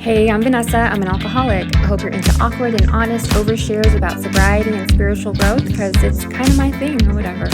Hey, I'm Vanessa. I'm an alcoholic. I hope you're into awkward and honest overshares about sobriety and spiritual growth because it's kind of my thing or whatever.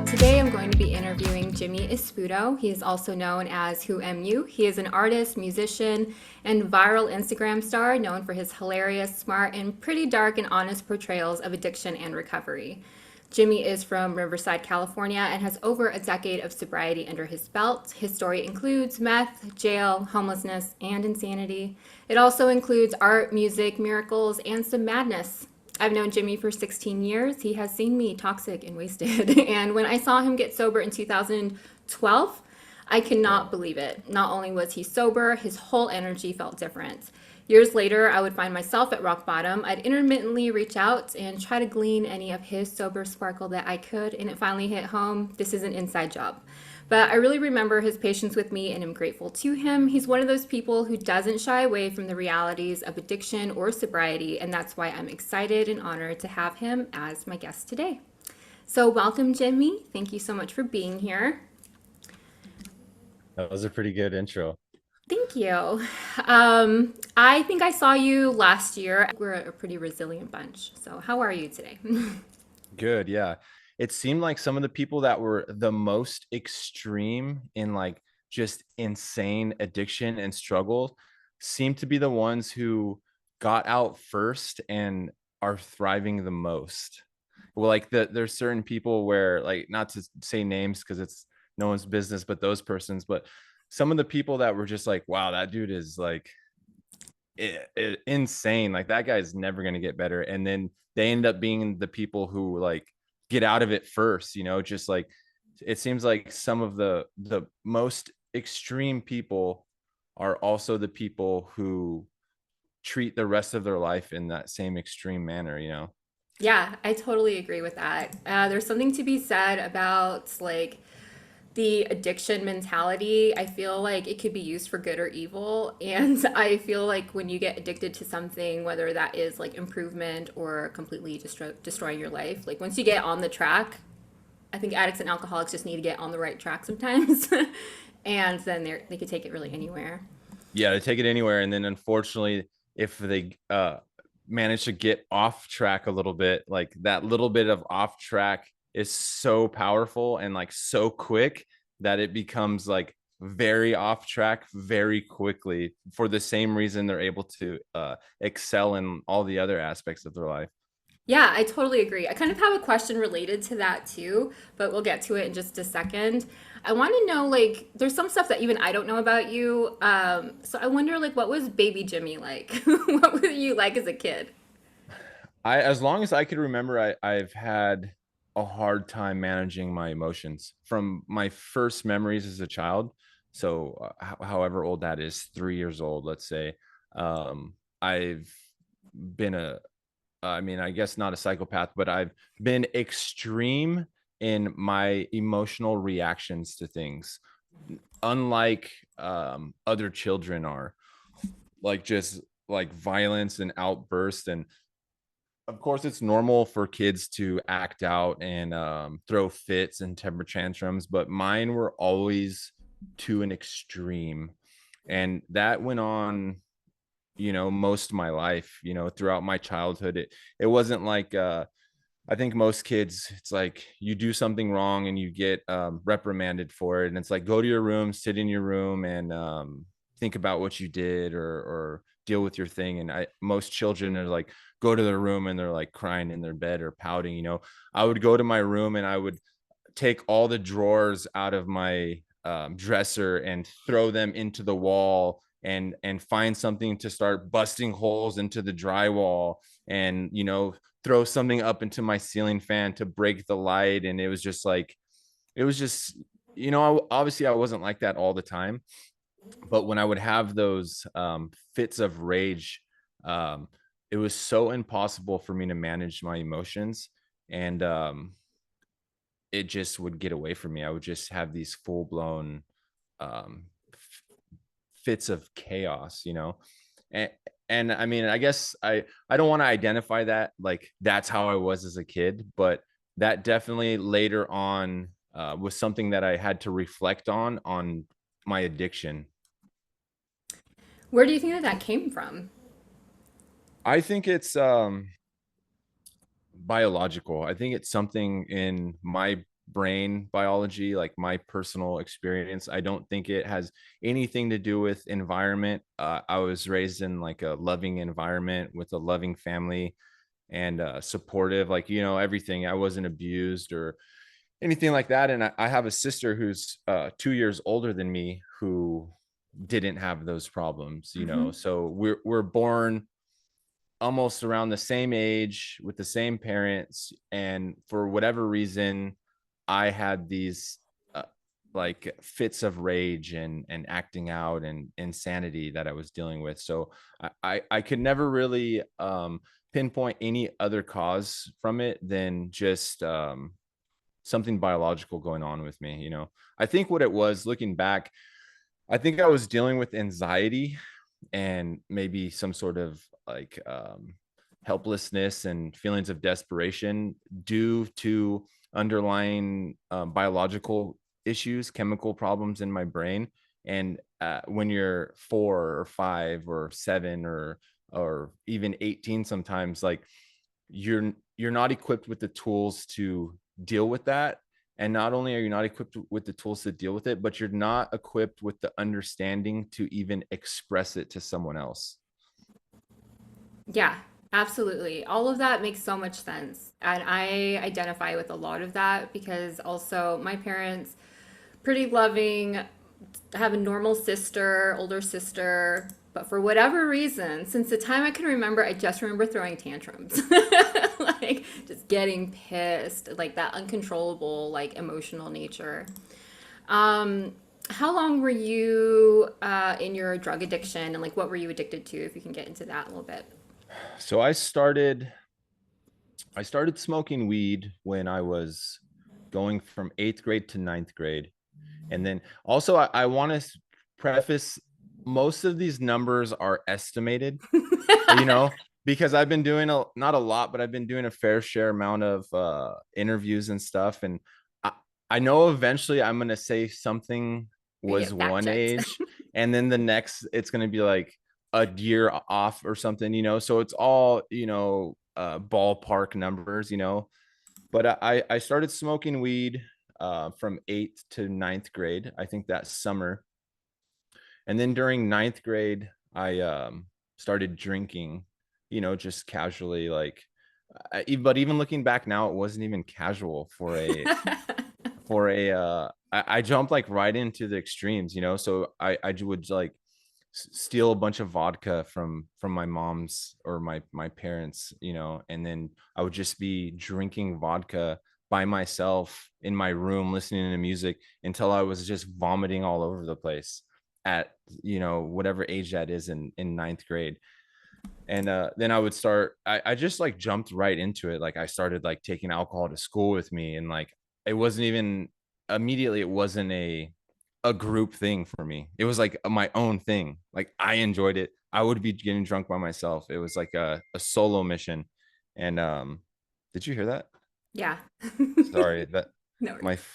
Today I'm going to be interviewing 𝒂𝒐𝒖𝒃𝒆. He is also known as Who Am You. He is an artist, musician, and viral Instagram star known for his hilarious, smart, and pretty dark and honest portrayals of addiction and recovery. Jimmy is from Riverside, California, and has over a decade of sobriety under his belt. His story includes meth, jail, homelessness, and insanity. It also includes art, music, miracles, and some madness. I've known Jimmy for 16 years. He has seen me toxic and wasted. And when I saw him get sober in 2012, I cannot believe it. Not only was he sober, his whole energy felt different. Years later, I would find myself at rock bottom. I'd intermittently reach out and try to glean any of his sober sparkle that I could, and it finally hit home. This is an inside job. But I really remember his patience with me and am grateful to him. He's one of those people who doesn't shy away from the realities of addiction or sobriety, and that's why I'm excited and honored to have him as my guest today. So welcome, Jimmy. Thank you so much for being here. That was a pretty good intro. Thank you. I think I saw you last year. We're a pretty resilient bunch. So, how are you today? Good, yeah. It seemed like some of the people that were the most extreme in like just insane addiction and struggle seem to be the ones who got out first and are thriving the most. Well, like there's certain people where, like, not to say names because it's no one's business but those persons, but some of the people that were just like, wow, that dude is like insane, like that guy's never going to get better, and then they end up being the people who like get out of it first, just like it seems like some of the most extreme people are also the people who treat the rest of their life in that same extreme manner. Yeah, I totally agree with that. There's something to be said about like the addiction mentality. I feel like it could be used for good or evil. And I feel like when you get addicted to something, whether that is like improvement or completely destroying your life, like once you get on the track, I think addicts and alcoholics just need to get on the right track sometimes. And then they could take it really anywhere. Yeah, to take it anywhere, and then unfortunately if they manage to get off track a little bit, like that little bit of off track is so powerful and like so quick that it becomes like very off track very quickly for the same reason they're able to excel in all the other aspects of their life. Yeah, I totally agree. I kind of have a question related to that too, but we'll get to it in just a second. I want to know, like, there's some stuff that even I don't know about you. So I wonder, like, what was baby Jimmy like? What were you like as a kid? As long as I could remember, I've had a hard time managing my emotions from my first memories as a child. So, however old that is, 3 years old, let's say. I've been I mean, I guess not a psychopath, but I've been extreme in my emotional reactions to things, unlike other children are, like just like violence and outburst. And of course it's normal for kids to act out and throw fits and temper tantrums, but mine were always to an extreme, and that went on most of my life, throughout my childhood. It wasn't like I think most kids, it's like you do something wrong and you get reprimanded for it, and it's like, go to your room, sit in your room, and think about what you did, or deal with your thing. And most children are like, go to their room and they're like crying in their bed or pouting. I would go to my room and I would take all the drawers out of my dresser and throw them into the wall, and find something to start busting holes into the drywall, and throw something up into my ceiling fan to break the light. And it was just like, it was just, obviously I wasn't like that all the time, but when I would have those fits of rage, um, it was so impossible for me to manage my emotions. And it just would get away from me. I would just have these full blown um, fits of chaos. And, and I mean, I guess I don't want to identify that like that's how I was as a kid, but that definitely later on was something that I had to reflect on my addiction. Where do you think that that came from? I think it's biological. I think it's something in my brain biology, like my personal experience. I don't think it has anything to do with environment. I was raised in like a loving environment with a loving family and supportive, like, you know, everything. I wasn't abused or anything like that. And I have a sister who's 2 years older than me who didn't have those problems, you know. Hmm. So we're born almost around the same age with the same parents, and for whatever reason I had these uh, like fits of rage and acting out and insanity that I was dealing with. So I could never really pinpoint any other cause from it than just something biological going on with me, you know. I think what it was, looking back, I think I was dealing with anxiety and maybe some sort of like helplessness and feelings of desperation due to underlying biological issues, chemical problems in my brain. And when you're 4 or 5 or 7 or even 18, sometimes like you're not equipped with the tools to deal with that. And not only are you not equipped with the tools to deal with it, but you're not equipped with the understanding to even express it to someone else. Yeah, absolutely. All of that makes so much sense. And I identify with a lot of that because also my parents, pretty loving, have a normal sister, older sister, but for whatever reason, since the time I can remember, I just remember throwing tantrums. Like just getting pissed, like that uncontrollable, like emotional nature. Um, how long were you in your drug addiction and like what were you addicted to, if you can get into that a little bit? So I started smoking weed when I was going from 8th grade to ninth grade. And then also I want to preface, most of these numbers are estimated, you know, because I've been doing not a lot, but I've been doing a fair share amount of interviews and stuff. And I, I know eventually I'm going to say something You was get fact one checked. age, and then the next it's going to be like a year off or something, you know. So it's all, you know, ballpark numbers, you know. But I started smoking weed from 8th to ninth grade, I think that summer. And then during ninth grade, I started drinking, you know, just casually, like, but even looking back now, it wasn't even casual for I jumped like right into the extremes, you know. So I would like steal a bunch of vodka from my mom's or my parents, you know, and then I would just be drinking vodka by myself in my room listening to music until I was just vomiting all over the place at, you know, whatever age that is in ninth grade. And then I would start, I just like jumped right into it. Like I started like taking alcohol to school with me, and like it wasn't even immediately, it wasn't a group thing for me. It was like my own thing. Like I enjoyed it. I would be getting drunk by myself. It was like a solo mission. And did you hear that? Yeah. Sorry, that No my worries.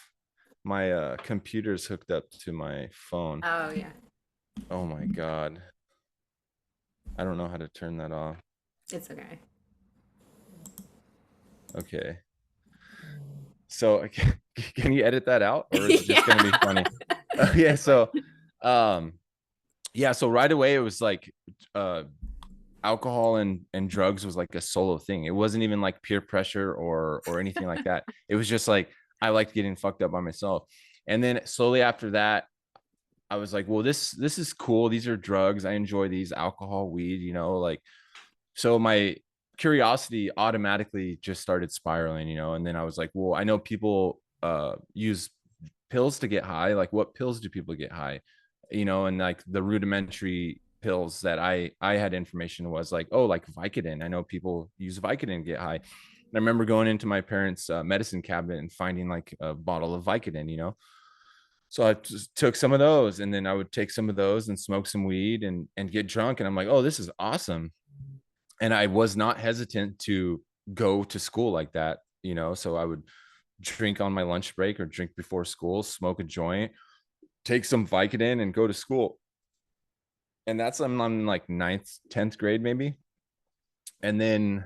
my computer's hooked up to my phone. Oh, yeah. Oh my God. I don't know how to turn that off. It's okay. Okay. So can you edit that out, or is it just going to be Yeah. funny? Yeah. It's fine. So, um, yeah. So right away, it was like, uh, alcohol and drugs was like a solo thing. It wasn't even like peer pressure or anything like that. It was just like I liked getting fucked up by myself. And then slowly after that, I was like, well, this is cool. These are drugs. I enjoy these, alcohol, weed, you know, like, so my curiosity automatically just started spiraling, you know. And then I was like, well, I know people use pills to get high. Like, what pills do people get high, you know? And like the rudimentary pills that I had information was like, oh, like Vicodin. I know people use Vicodin to get high. And I remember going into my parents medicine cabinet and finding like a bottle of Vicodin, you know. So I just took some of those, and then I would take some of those and smoke some weed and get drunk. And I'm like, oh, this is awesome. And I was not hesitant to go to school like that, you know. So I would drink on my lunch break or drink before school, smoke a joint, take some Vicodin, and go to school. and that's I'm like ninth, 10th grade maybe. And then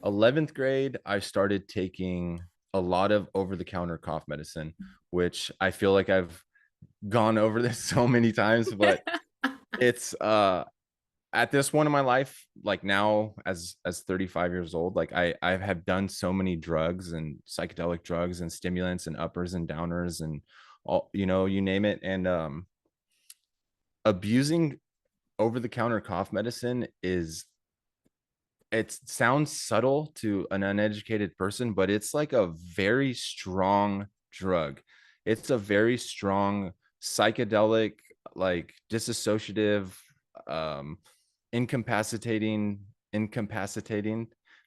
11th grade, I started taking a lot of over-the-counter cough medicine, which I feel like I've gone over this so many times, but it's at this point in my life, like now as 35 years old, like I have done so many drugs and psychedelic drugs and stimulants and uppers and downers and all, you know, you name it. And abusing over-the-counter cough medicine is, it sounds subtle to an uneducated person, but it's like a very strong drug. It's a very strong psychedelic, like dissociative, um, incapacitating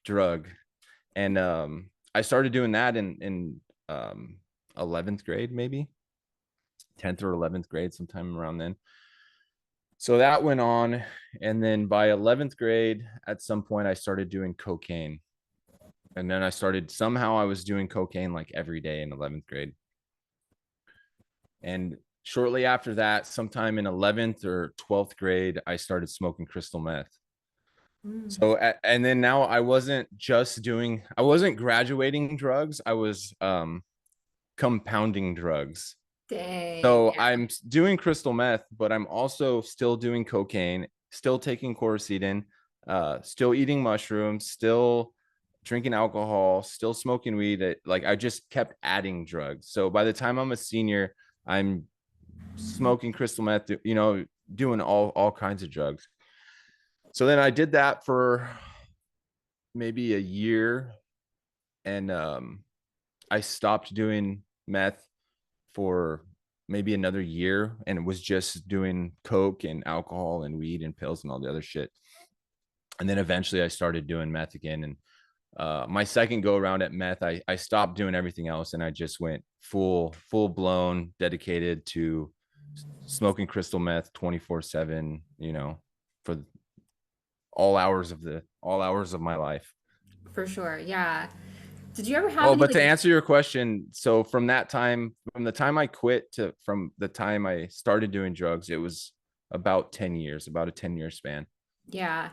drug. And I started doing that in 11th grade, maybe 10th or 11th grade, sometime around then. So that went on. And then by 11th grade, at some point, I started doing cocaine. And then somehow I was doing cocaine like every day in 11th grade. And shortly after that, sometime in 11th or 12th grade, I started smoking crystal meth. So, and then now I wasn't graduating drugs. I was compounding drugs. Dang. So Yeah. I'm doing crystal meth, but I'm also still doing cocaine, still taking quercetin, still eating mushrooms, still drinking alcohol, still smoking weed. Like I just kept adding drugs. So by the time I'm a senior, I'm smoking crystal meth, you know, doing all kinds of drugs. So then I did that for maybe a year, and I stopped doing meth for maybe another year and was just doing coke and alcohol and weed and pills and all the other shit. And then eventually I started doing meth again. And my second go around at meth, I stopped doing everything else and I just went full blown dedicated to smoking crystal meth 24/7, you know, for all hours of my life. For sure. Yeah. Did you ever have Well, any but to like, answer your question, so from the time I quit to from the time I started doing drugs, it was about 10 years, about a 10-year span. yeah,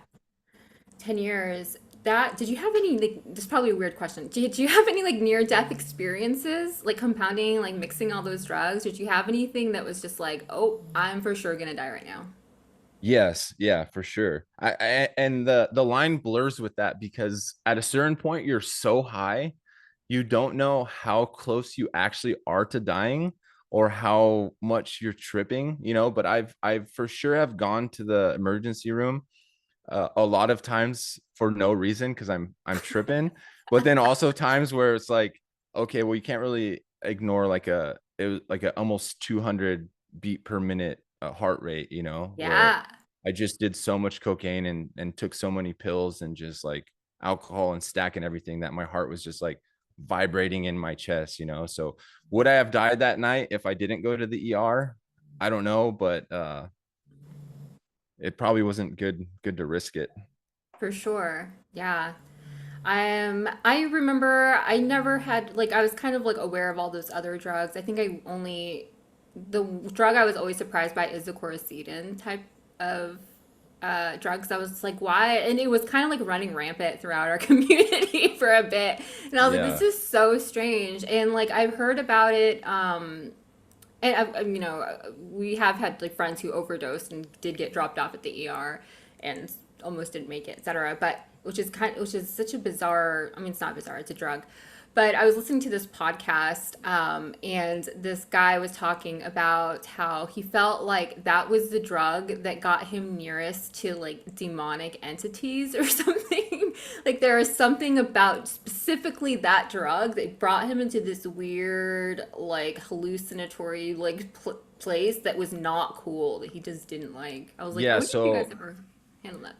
10 years? That, did you have any, like, this is probably a weird question. Did you have any like near death experiences, like compounding, like mixing all those drugs? Did you have anything that was just like, oh, I'm for sure gonna die right now? Yes, yeah, for sure. And the line blurs with that because at a certain point you're so high, you don't know how close you actually are to dying or how much you're tripping, you know, but I've for sure have gone to the emergency room a lot of times for no reason because I'm tripping, but then also times where it's like, okay, well, you can't really ignore like it was like a almost 200 beat per minute heart rate, you know, where Yeah, I just did so much cocaine and took so many pills and just like alcohol and stacking everything that my heart was just like vibrating in my chest, you know. So would I have died that night if I didn't go to the ER? I don't know, but it probably wasn't good to risk it. for sure. Yeah. I remember I never had like I was kind of like aware of all those other drugs. I think I only the drug I was always surprised by is the quercetin type of drugs. I was like, why? And it was kind of like running rampant throughout our community for a bit. And I was like, this Yeah. is so strange. And like I've heard about it. And you know, we have had like friends who overdosed and did get dropped off at the ER and almost didn't make it, etc. But which is such a bizarre. I mean, it's not bizarre; it's a drug. But I was listening to this podcast, and this guy was talking about how he felt like that was the drug that got him nearest to like demonic entities or something. Like there was something about specifically that drug that brought him into this weird, like hallucinatory, like place that was not cool that he just didn't like. I was like, I Yeah, wonder if you guys so ever handled that.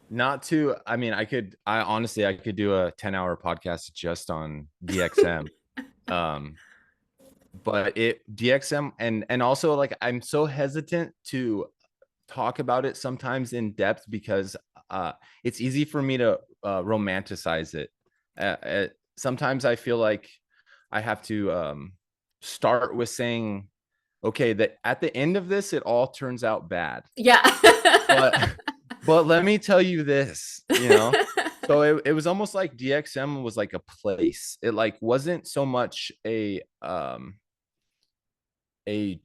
not to, I mean, I honestly I could do a 10-hour podcast just on DXM. Um, but it DXM and also like I'm so hesitant to talk about it sometimes in depth because it's easy for me to romanticize it. Sometimes I feel like I have to start with saying okay, that at the end of this, it all turns out bad. Yeah. But but let me tell you this, you know. So it was almost like DXM was like a place. It like wasn't so much a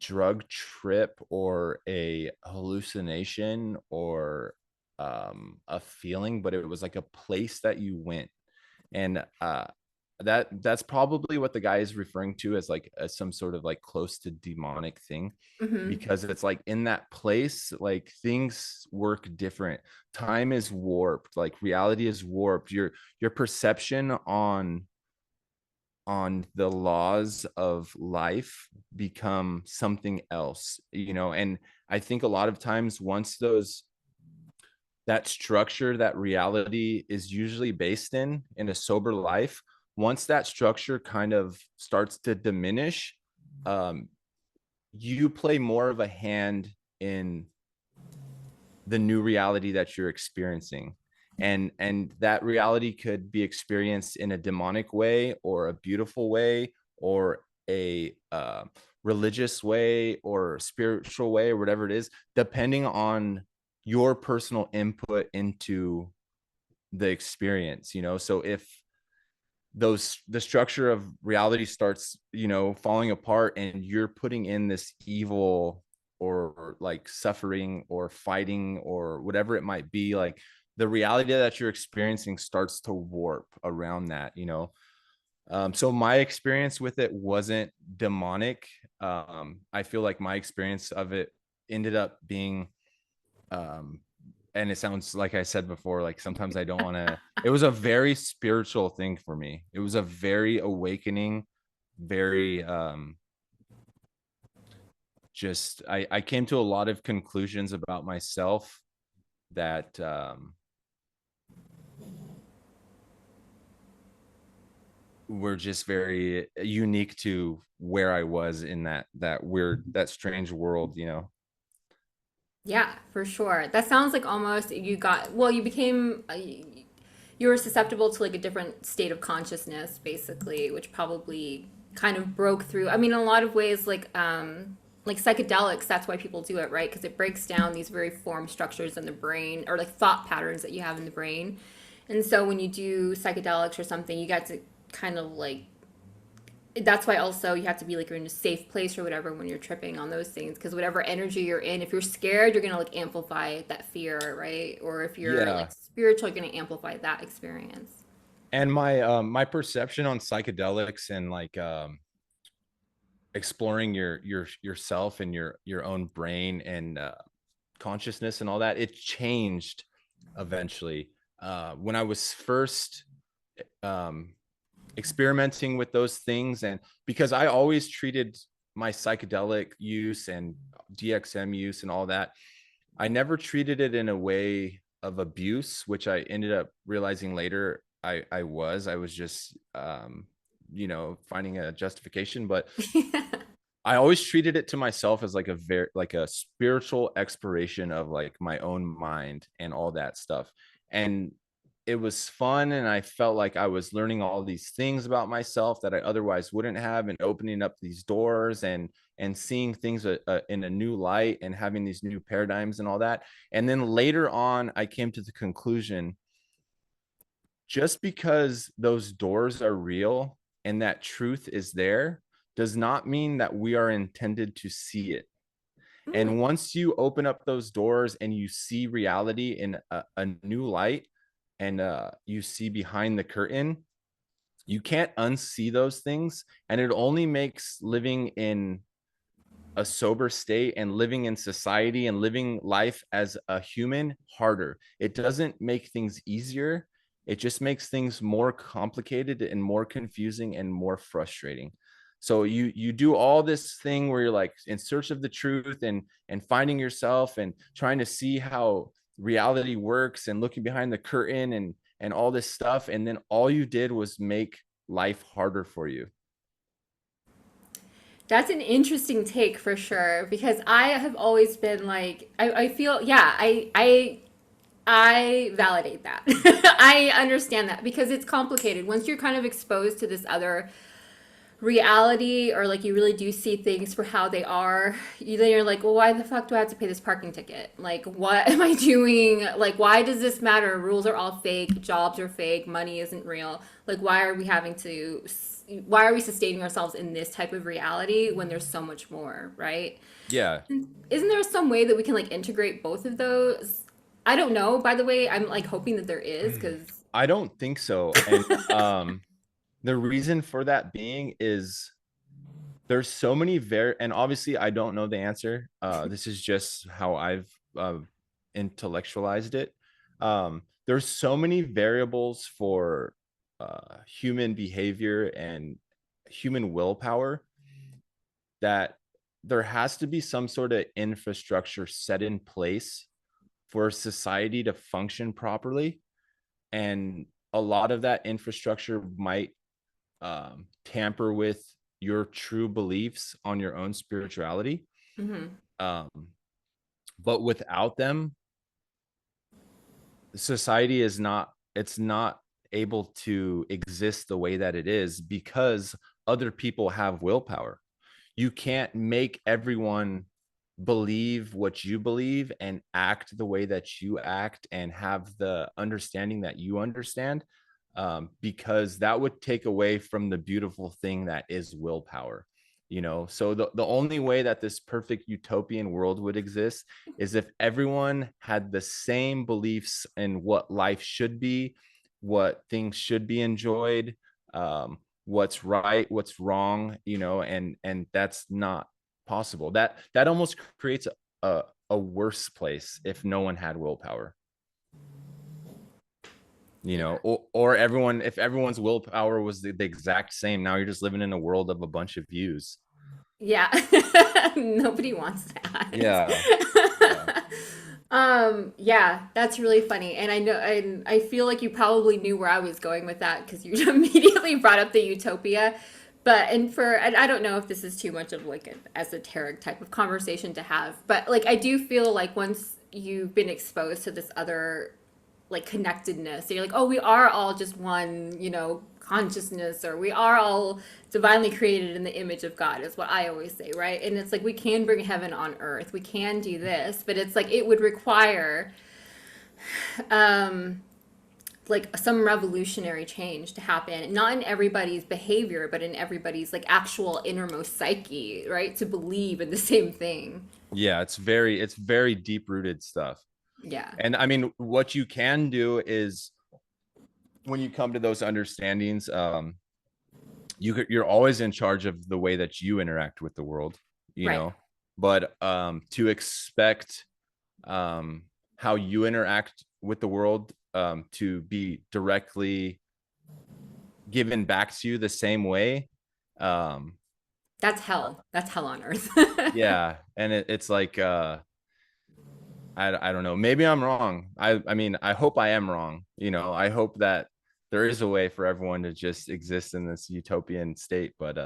drug trip or a hallucination or a feeling, but it was like a place that you went. And that's probably what the guy is referring to as like as some sort of like close to demonic thing, Hmm. because it's like in that place like things work different. Time is warped, like reality is warped. Your perception on the laws of life become something else, you know. And I think a lot of times once those that structure that reality is usually based in a sober life, once that structure kind of starts to diminish, um, you play more of a hand in the new reality that you're experiencing. And that reality could be experienced in a demonic way or a beautiful way or a religious way or spiritual way or whatever it is, depending on your personal input into the experience, you know. So if the structure of reality starts, you know, falling apart and you're putting in this evil or like suffering or fighting or whatever it might be, like the reality that you're experiencing starts to warp around that, you know. So my experience with it wasn't demonic. I feel like my experience of it ended up being um and it sounds like I said before, like sometimes I don't want to, it was a very spiritual thing for me. It was a very awakening, very just I came to a lot of conclusions about myself that were just very unique to where I was in that weird, that strange world, you know. Yeah, for sure. That sounds like almost you got, well, you became, you were susceptible to like a different state of consciousness, basically, which probably kind of broke through. I mean, in a lot of ways, like psychedelics, that's why people do it, right? Because it breaks down these very form structures in the brain or like thought patterns that you have in the brain. And so when you do psychedelics or something, you get to kind of like, that's why also you have to be like in a safe place or whatever when you're tripping on those things, because whatever energy you're in, if you're scared, you're gonna like amplify that fear, right? Or if you're Yeah. like spiritual, you're gonna amplify that experience. And my perception on psychedelics and like exploring yourself and your own brain and consciousness and all that, it changed eventually. When I was first um experimenting with those things, and because I always treated my psychedelic use and DXM use and all that, I never treated it in a way of abuse, which I ended up realizing later I was just you know, finding a justification. But I always treated it to myself as like a very like a spiritual exploration of like my own mind and all that stuff. And it was fun, and I felt like I was learning all these things about myself that I otherwise wouldn't have, and opening up these doors and seeing things in a new light and having these new paradigms and all that. And then later on I came to the conclusion, just because those doors are real and that truth is there does not mean that we are intended to see it. Mm, And once you open up those doors and you see reality in a new light, and you see behind the curtain, you can't unsee those things. And it only makes living in a sober state and living in society and living life as a human harder. It doesn't make things easier. It just makes things more complicated and more confusing and more frustrating. So you do all this thing where you're like in search of the truth and finding yourself and trying to see how reality works and looking behind the curtain and all this stuff, and then all you did was make life harder for you. that's an interesting take for sure, because I have always been like, I feel, yeah, I validate that. I understand that because it's complicated. Once you're kind of exposed to this other reality, or like you really do see things for how they are, then you're like, well, why the fuck do I have to pay this parking ticket? Like, what am I doing? Like, why does this matter? Rules are all fake, jobs are fake, money isn't real. Like, why are we sustaining ourselves in this type of reality when there's so much more, right? Yeah. Isn't there some way that we can like integrate both of those? I don't know, by the way. I'm like hoping that there is, because I don't think so. And the reason for that being is there's so many and obviously I don't know the answer. This is just how I've intellectualized it. There's so many variables for human behavior and human willpower that there has to be some sort of infrastructure set in place for society to function properly. And a lot of that infrastructure might tamper with your true beliefs on your own spirituality. mm-hmm. Um, but without them, society is not, it's not able to exist the way that it is because other people have willpower. You can't make everyone believe what you believe and act the way that you act and have the understanding that you understand, because that would take away from the beautiful thing that is willpower. So the only way that this perfect utopian world would exist is if everyone had the same beliefs in what life should be, what things should be enjoyed, what's right, what's wrong, and that's not possible. That almost creates a worse place if no one had willpower. Yeah. Or everyone, if everyone's willpower was the exact same, now you're just living in a world of a bunch of views. Yeah. Nobody wants Yeah. Yeah. that. Yeah, that's really funny. And I know, and I feel like you probably knew where I was going with that because you immediately brought up the utopia. And I don't know if this is too much of like an esoteric type of conversation to have, but like I do feel like once you've been exposed to this other like connectedness, so you're like, oh, we are all just one, consciousness, or we are all divinely created in the image of God, is what I always say, right? And it's like we can bring heaven on earth, we can do this, but it's like it would require um like some revolutionary change to happen, not in everybody's behavior but in everybody's like actual innermost psyche, right, to believe in the same thing. Yeah, it's very deep rooted stuff. Yeah. And I mean, what you can do is when you come to those understandings, you're always in charge of the way that you interact with the world, Right. but to expect how you interact with the world to be directly given back to you the same way. um That's hell on earth. yeah, and it's like I don't know, maybe I'm wrong. I mean, I hope I am wrong. I hope that there is a way for everyone to just exist in this utopian state, but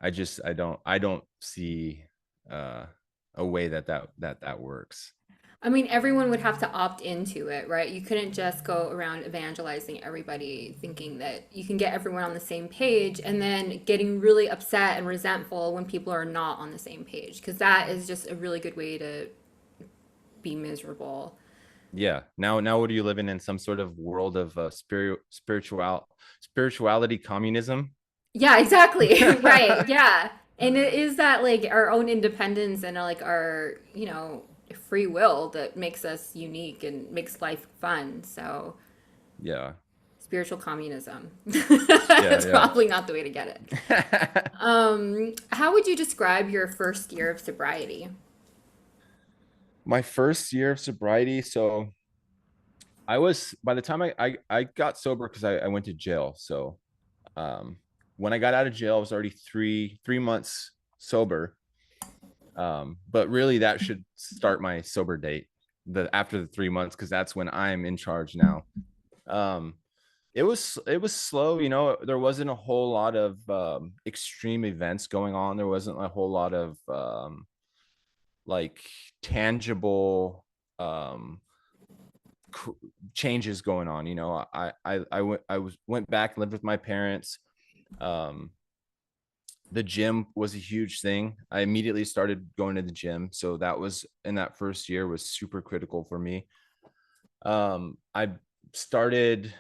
I don't see uh a way that works. I mean, everyone would have to opt into it, right? You couldn't just go around evangelizing everybody thinking that you can get everyone on the same page and then getting really upset and resentful when people are not on the same page, because that is just a really good way to be miserable. Yeah, now what are you living in, some sort of world of spirituality communism? Yeah, exactly. Right. Yeah. And it is that like our own independence and like our, free will that makes us unique and makes life fun. So, Yeah. spiritual communism. Yeah, It's yeah. probably not the way to get it. How would you describe your first year of sobriety? My first year of sobriety, so I was, by the time I got sober, because I went to jail. So um when I got out of jail, I was already three months sober. But really that should start my sober date, the after the 3 months, because that's when I'm in charge now. um it was slow. There wasn't a whole lot of extreme events going on. There wasn't a whole lot of like tangible um changes going on. I went back and lived with my parents. The gym was a huge thing. I immediately started going to the gym. So that was in that first year was super critical for me. I started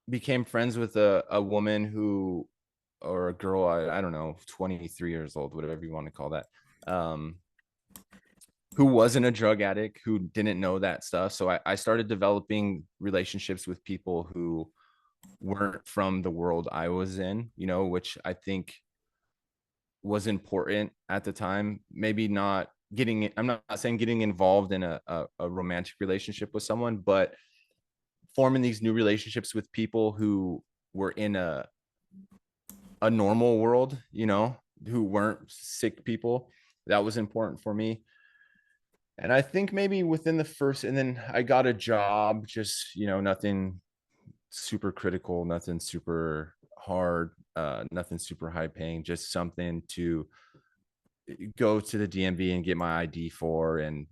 became friends with a woman who, or a girl, I don't know, 23 years old, whatever you want to call that, who wasn't a drug addict, who didn't know that stuff. So I started developing relationships with people who weren't from the world I was in, you know, which I think was important at the time. Maybe not getting, I'm not saying getting involved in a romantic relationship with someone, but forming these new relationships with people who were in a normal world, you know, who weren't sick people. That was important for me. And I think maybe within the first, and then I got a job, just, you know, nothing super critical, nothing super hard, nothing super high paying, just something to go to the DMV and get my ID for, and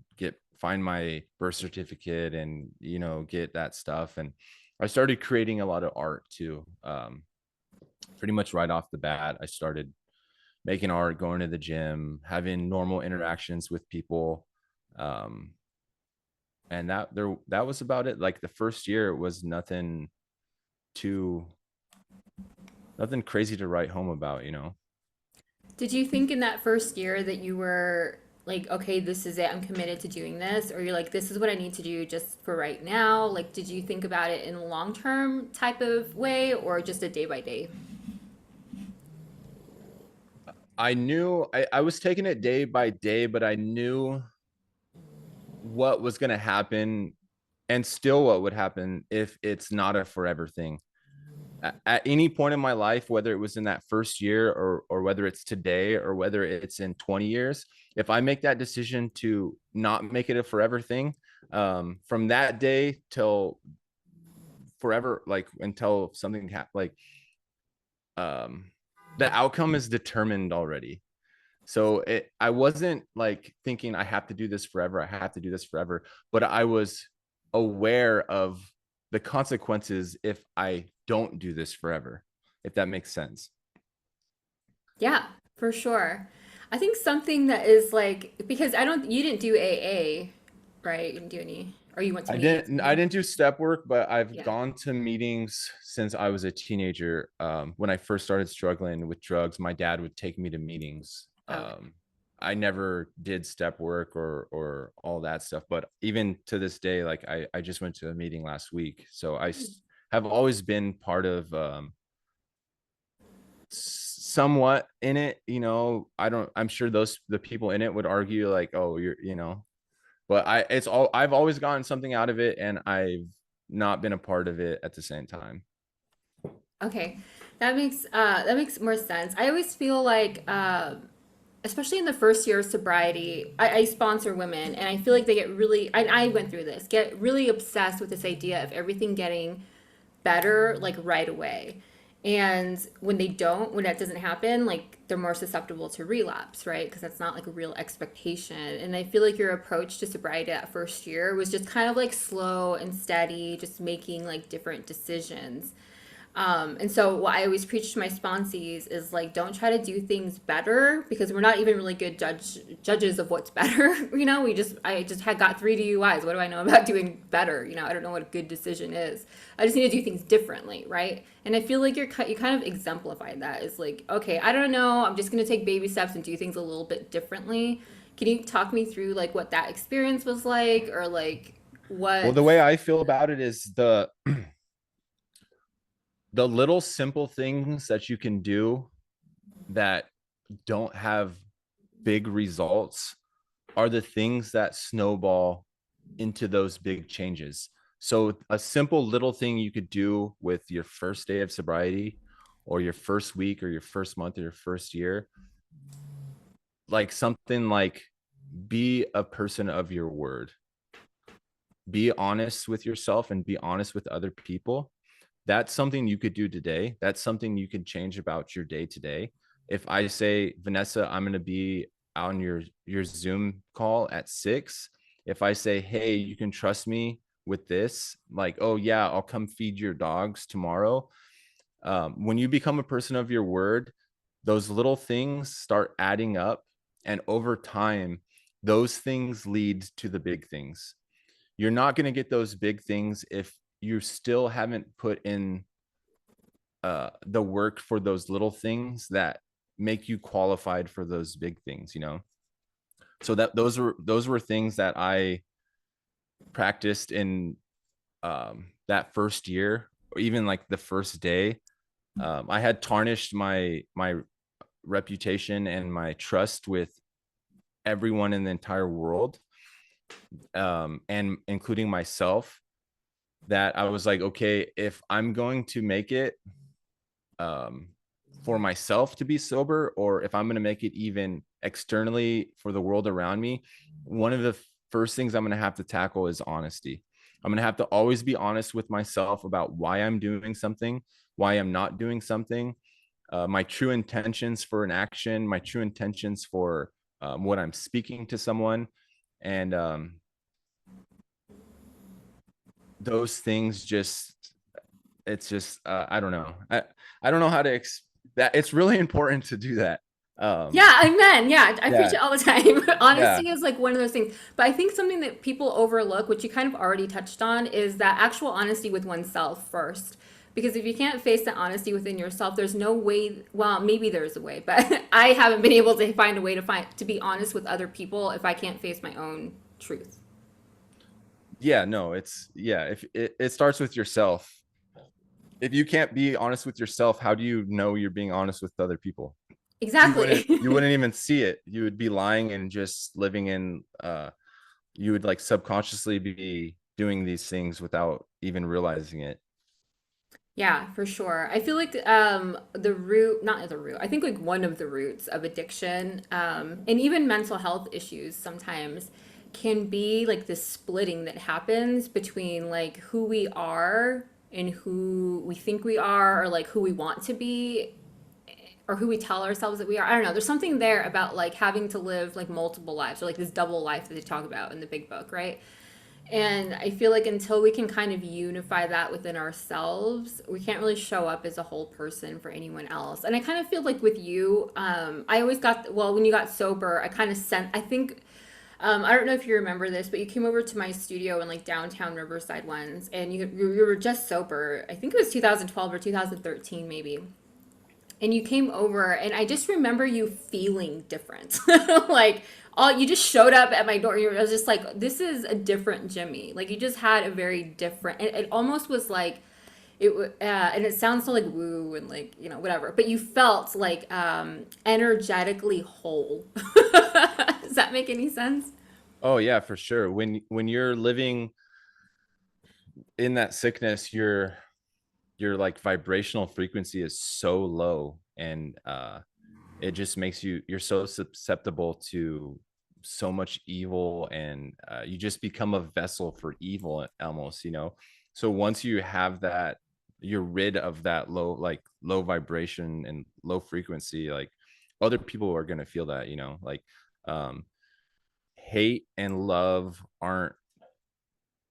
find my birth certificate, and, you know, get that stuff. And I started creating a lot of art too. Pretty much right off the bat, I started making art, going to the gym, having normal interactions with people. Um, and that was about it. Like the first year, it was too nothing crazy to write home about, you know. Did you think in that first year that you were like, okay, this is it, I'm committed to doing this? Or you're like, this is what I need to do just for right now? Like, did you think about it in a long term type of way or just a day by day? I knew I was taking it day by day, but I knew what was going to happen, and still what would happen if it's not a forever thing. At any point in my life, whether it was in that first year, or whether it's today, or whether it's in 20 years, if I make that decision to not make it a forever thing, from that day till forever, like until something like um the outcome is determined already. So I wasn't like thinking I have to do this forever, I have to do this forever, but I was aware of the consequences if I don't do this forever, if that makes sense. Yeah, for sure. I think something that is like, because you didn't do AA, right? You didn't do any, or you went to meetings I maybe? didn't do step work, but I've Yeah. gone to meetings since I was a teenager. When I first started struggling with drugs, my dad would take me to meetings. Okay. I never did step work or all that stuff, but even to this day, like I just went to a meeting last week. So have always been part of somewhat in it, you know. I'm sure the people in it would argue like, oh, you're, you know, but I've always gotten something out of it, and I've not been a part of it at the same time. Okay. That makes more sense. I always feel like especially in the first year of sobriety, I sponsor women and I feel like they get really I went through this, get really obsessed with this idea of everything getting better like right away. And when that doesn't happen, like they're more susceptible to relapse, right? Because that's not like a real expectation. And I feel like your approach to sobriety that first year was just kind of like slow and steady, just making like different decisions. And so what I always preach to my sponsees is like, don't try to do things better because we're not even really good judges of what's better. You know, I just had got 3 DUIs. What do I know about doing better? You know, I don't know what a good decision is. I just need to do things differently, right? And I feel like you kind of exemplified that. Is like, okay, I don't know. I'm just gonna take baby steps and do things a little bit differently. Can you talk me through like what that experience was like, or like Well, what? the way I feel about it is the little simple things that you can do that don't have big results are the things that snowball into those big changes. So a simple little thing you could do with your first day of sobriety, or your first week, or your first month, or your first year, like something like, be a person of your word, be honest with yourself and be honest with other people. That's something you could do today. That's something you could change about your day today. If I say, Vanessa, I'm going to be on your Zoom call at 6, if I say, hey, you can trust me with this, like, oh yeah, I'll come feed your dogs tomorrow. When you become a person of your word, those little things start adding up, and over time those things lead to the big things. You're not going to get those big things if you still haven't put in the work for those little things that make you qualified for those big things, you know. So that those were things that I practiced in that first year, or even like the first day. I had tarnished my reputation and my trust with everyone in the entire world, and including myself, that I was like, okay, if I'm going to make it um, for myself to be sober, or if I'm going to make it even externally for the world around me, one of the first things I'm going to have to tackle is honesty. I'm going to have to always be honest with myself about why I'm doing something, why I'm not doing something, my true intentions for an action, my true intentions for what I'm speaking to someone. And those things just, it's just, I don't know. I don't know how to that. It's really important to do that. Yeah, amen. Yeah, I preach Yeah. it all the time. Yeah. Honesty is like one of those things. But I think something that people overlook, which you kind of already touched on, is that actual honesty with oneself first. Because if you can't face that honesty within yourself, there's no way, well, maybe there's a way, but I haven't been able to find a way to be honest with other people if I can't face my own truth. Yeah. No, it's, yeah. If it starts with yourself. If you can't be honest with yourself, how do you know you're being honest with other people? You Exactly. wouldn't even see it. You would be lying and just living in you would like subconsciously be doing these things without even realizing it. Yeah, for sure. I feel like the root, not the root, I think like one of the roots of addiction, and even mental health issues sometimes can be like this splitting that happens between like who we are and who we think we are, or like who we want to be, or who we tell ourselves that we are. I don't know. There's something there about like having to live like multiple lives, or like this double life that they talk about in the big book, right? And I feel like until we can kind of unify that within ourselves, we can't really show up as a whole person for anyone else. And I kind of feel like with you, I always got, well, when you got sober, I kind of sent, I think, I don't know if you remember this, but you came over to my studio in like downtown Riverside once, and you were just sober. I think it was 2012 or 2013, maybe. And you came over, and I just remember you feeling different. Like, all you just showed up at my door. I was just like, this is a different Jimmy. Like, you just had a very different. It almost was like and it sounds so like woo and like whatever. But you felt like energetically whole. Does that make any sense? Oh yeah, for sure. When you're living in that sickness, your like vibrational frequency is so low, and it just makes you're so susceptible to so much evil, and you just become a vessel for evil almost, you know. So once you have that, you're rid of that low vibration and low frequency, like other people are going to feel that, you know, like um hate and love aren't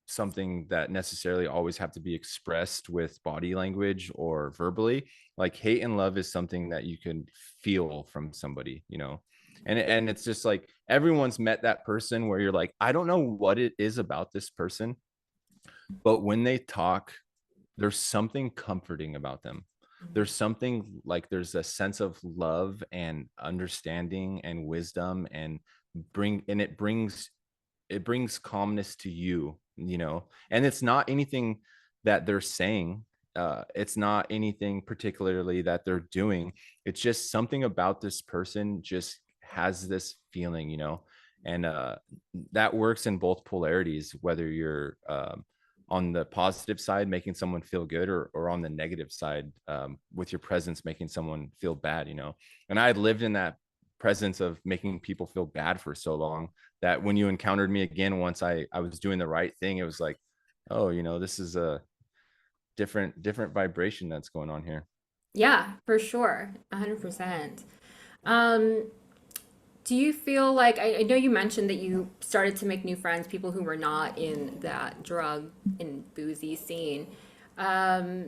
something that necessarily always have to be expressed with body language or verbally. Like hate and love is something that you can feel from somebody, you know. And it's just like everyone's met that person where you're like, I don't know what it is about this person, but when they talk, there's something comforting about them. There's something like, there's a sense of love and understanding and wisdom, and it brings calmness to you, you know. And it's not anything that they're saying, it's not anything particularly that they're doing. It's just something about this person just has this feeling, you know. And that works in both polarities, whether you're on the positive side making someone feel good, or on the negative side, with your presence making someone feel bad, you know. And I had lived in that presence of making people feel bad for so long, that when you encountered me again, once I was doing the right thing, it was like, oh, you know, this is a different vibration that's going on here. Yeah, for sure. 100%. Um, Do you feel like I know you mentioned that you started to make new friends, people who were not in that drug and boozy scene. Um,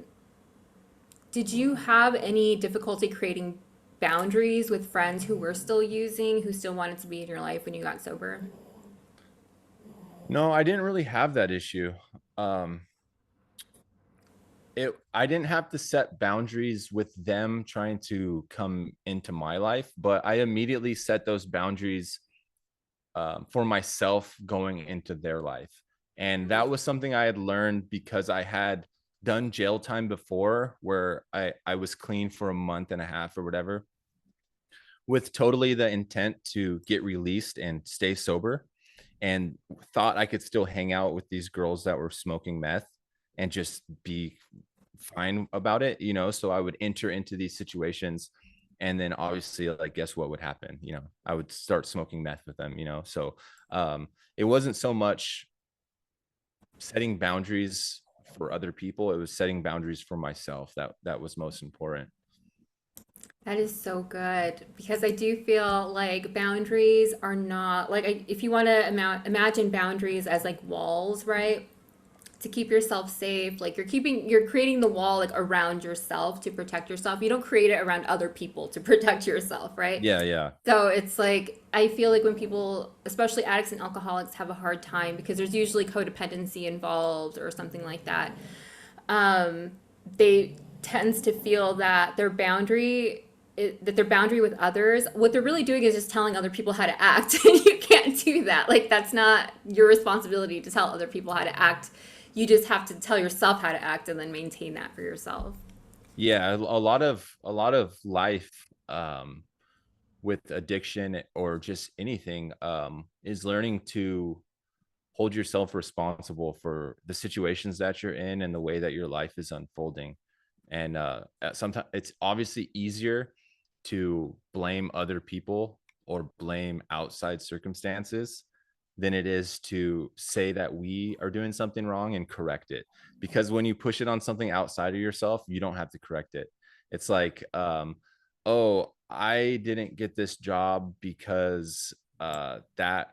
did you have any difficulty creating boundaries with friends who were still using, who still wanted to be in your life when you got sober? No, I didn't really have that issue. Um, I didn't have to set boundaries with them trying to come into my life, but I immediately set those boundaries for myself going into their life. And that was something I had learned because I had done jail time before, where I was clean for a month and a half or whatever, with totally the intent to get released and stay sober, and thought I could still hang out with these girls that were smoking meth and just be fine about it, you know. So I would enter into these situations, and then obviously, like, guess what would happen? You know, I would start smoking meth with them, you know. So it wasn't so much setting boundaries for other people, it was setting boundaries for myself that was most important. That is so good because I do feel like boundaries are not like if you want to imagine boundaries as like walls, right? To keep yourself safe, like you're creating the wall like around yourself to protect yourself. You don't create it around other people to protect yourself, right? Yeah, yeah. So it's like I feel like when people, especially addicts and alcoholics, have a hard time because there's usually codependency involved or something like that. Um, they tends to feel that their boundary with others, what they're really doing is just telling other people how to act, and you can't do that. Like that's not your responsibility to tell other people how to act. You just have to tell yourself how to act and then maintain that for yourself. Yeah, a lot of life with addiction or just anything is learning to hold yourself responsible for the situations that you're in and the way that your life is unfolding. And sometimes it's obviously easier to blame other people or blame outside circumstances than it is to say that we are doing something wrong and correct it. Because when you push it on something outside of yourself, you don't have to correct it. It's like, oh, I didn't get this job because that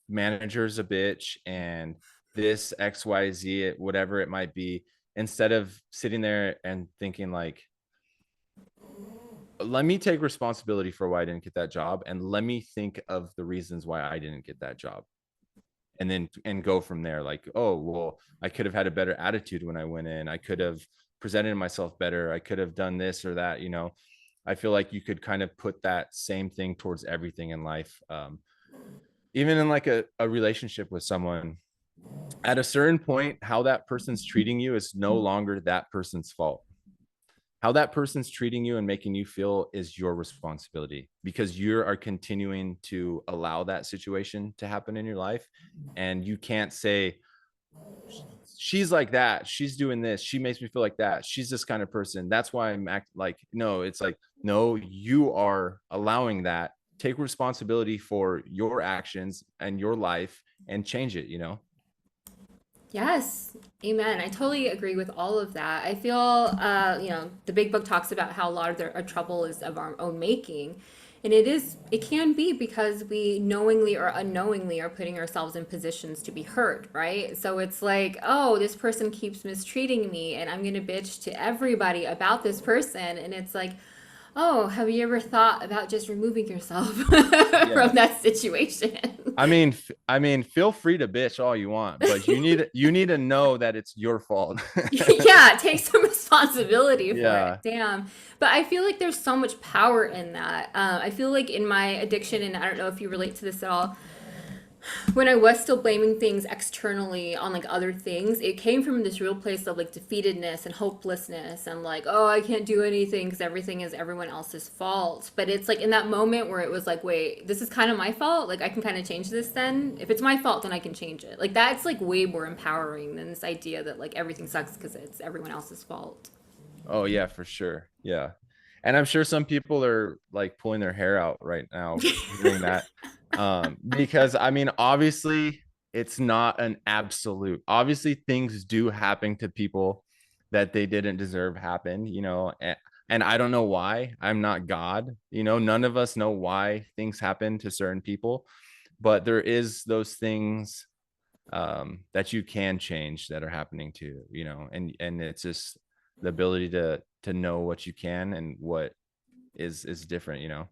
manager's a bitch and this XYZ, whatever it might be, instead of sitting there and thinking like, let me take responsibility for why I didn't get that job, and let me think of the reasons why I didn't get that job, and then and go from there. Like, oh well, I could have had a better attitude when I went in, I could have presented myself better, I could have done this or that, you know. I feel like you could kind of put that same thing towards everything in life. Even in like a relationship with someone, at a certain point, how that person's treating you is no longer that person's fault. How that person's treating you and making you feel is your responsibility, because you are continuing to allow that situation to happen in your life. And you can't say, she's like that, she's doing this, she makes me feel like that, she's this kind of person, that's why I'm act like. No, it's like, no, you are allowing that. Take responsibility for your actions and your life and change it, you know. Yes, amen. I totally agree with all of that. I feel, the big book talks about how a lot of our trouble is of our own making. And it can be because we knowingly or unknowingly are putting ourselves in positions to be hurt, right? So it's like, oh, this person keeps mistreating me and I'm going to bitch to everybody about this person. And it's like, oh, have you ever thought about just removing yourself Yeah, from that situation? I mean, feel free to bitch all you want, but you need to know that it's your fault. Yeah, take some responsibility for it. Yeah. Damn. But I feel like there's so much power in that. I feel like in my addiction, and I don't know if you relate to this at all, when I was still blaming things externally on like other things, it came from this real place of like defeatedness and hopelessness and like, oh, I can't do anything because everything is everyone else's fault. But it's like in that moment where it was like, wait, this is kind of my fault. Like I can kind of change this then. If it's my fault, then I can change it. Like that's like way more empowering than this idea that like everything sucks because it's everyone else's fault. Oh yeah, for sure. Yeah. And I'm sure some people are like pulling their hair out right now hearing that. Because I mean, obviously it's not an absolute. Obviously things do happen to people that they didn't deserve happen, you know, and I don't know why. I'm not God, you know, none of us know why things happen to certain people, but there is those things that you can change that are happening to you, you know. And it's just the ability to know what you can and what is different, you know.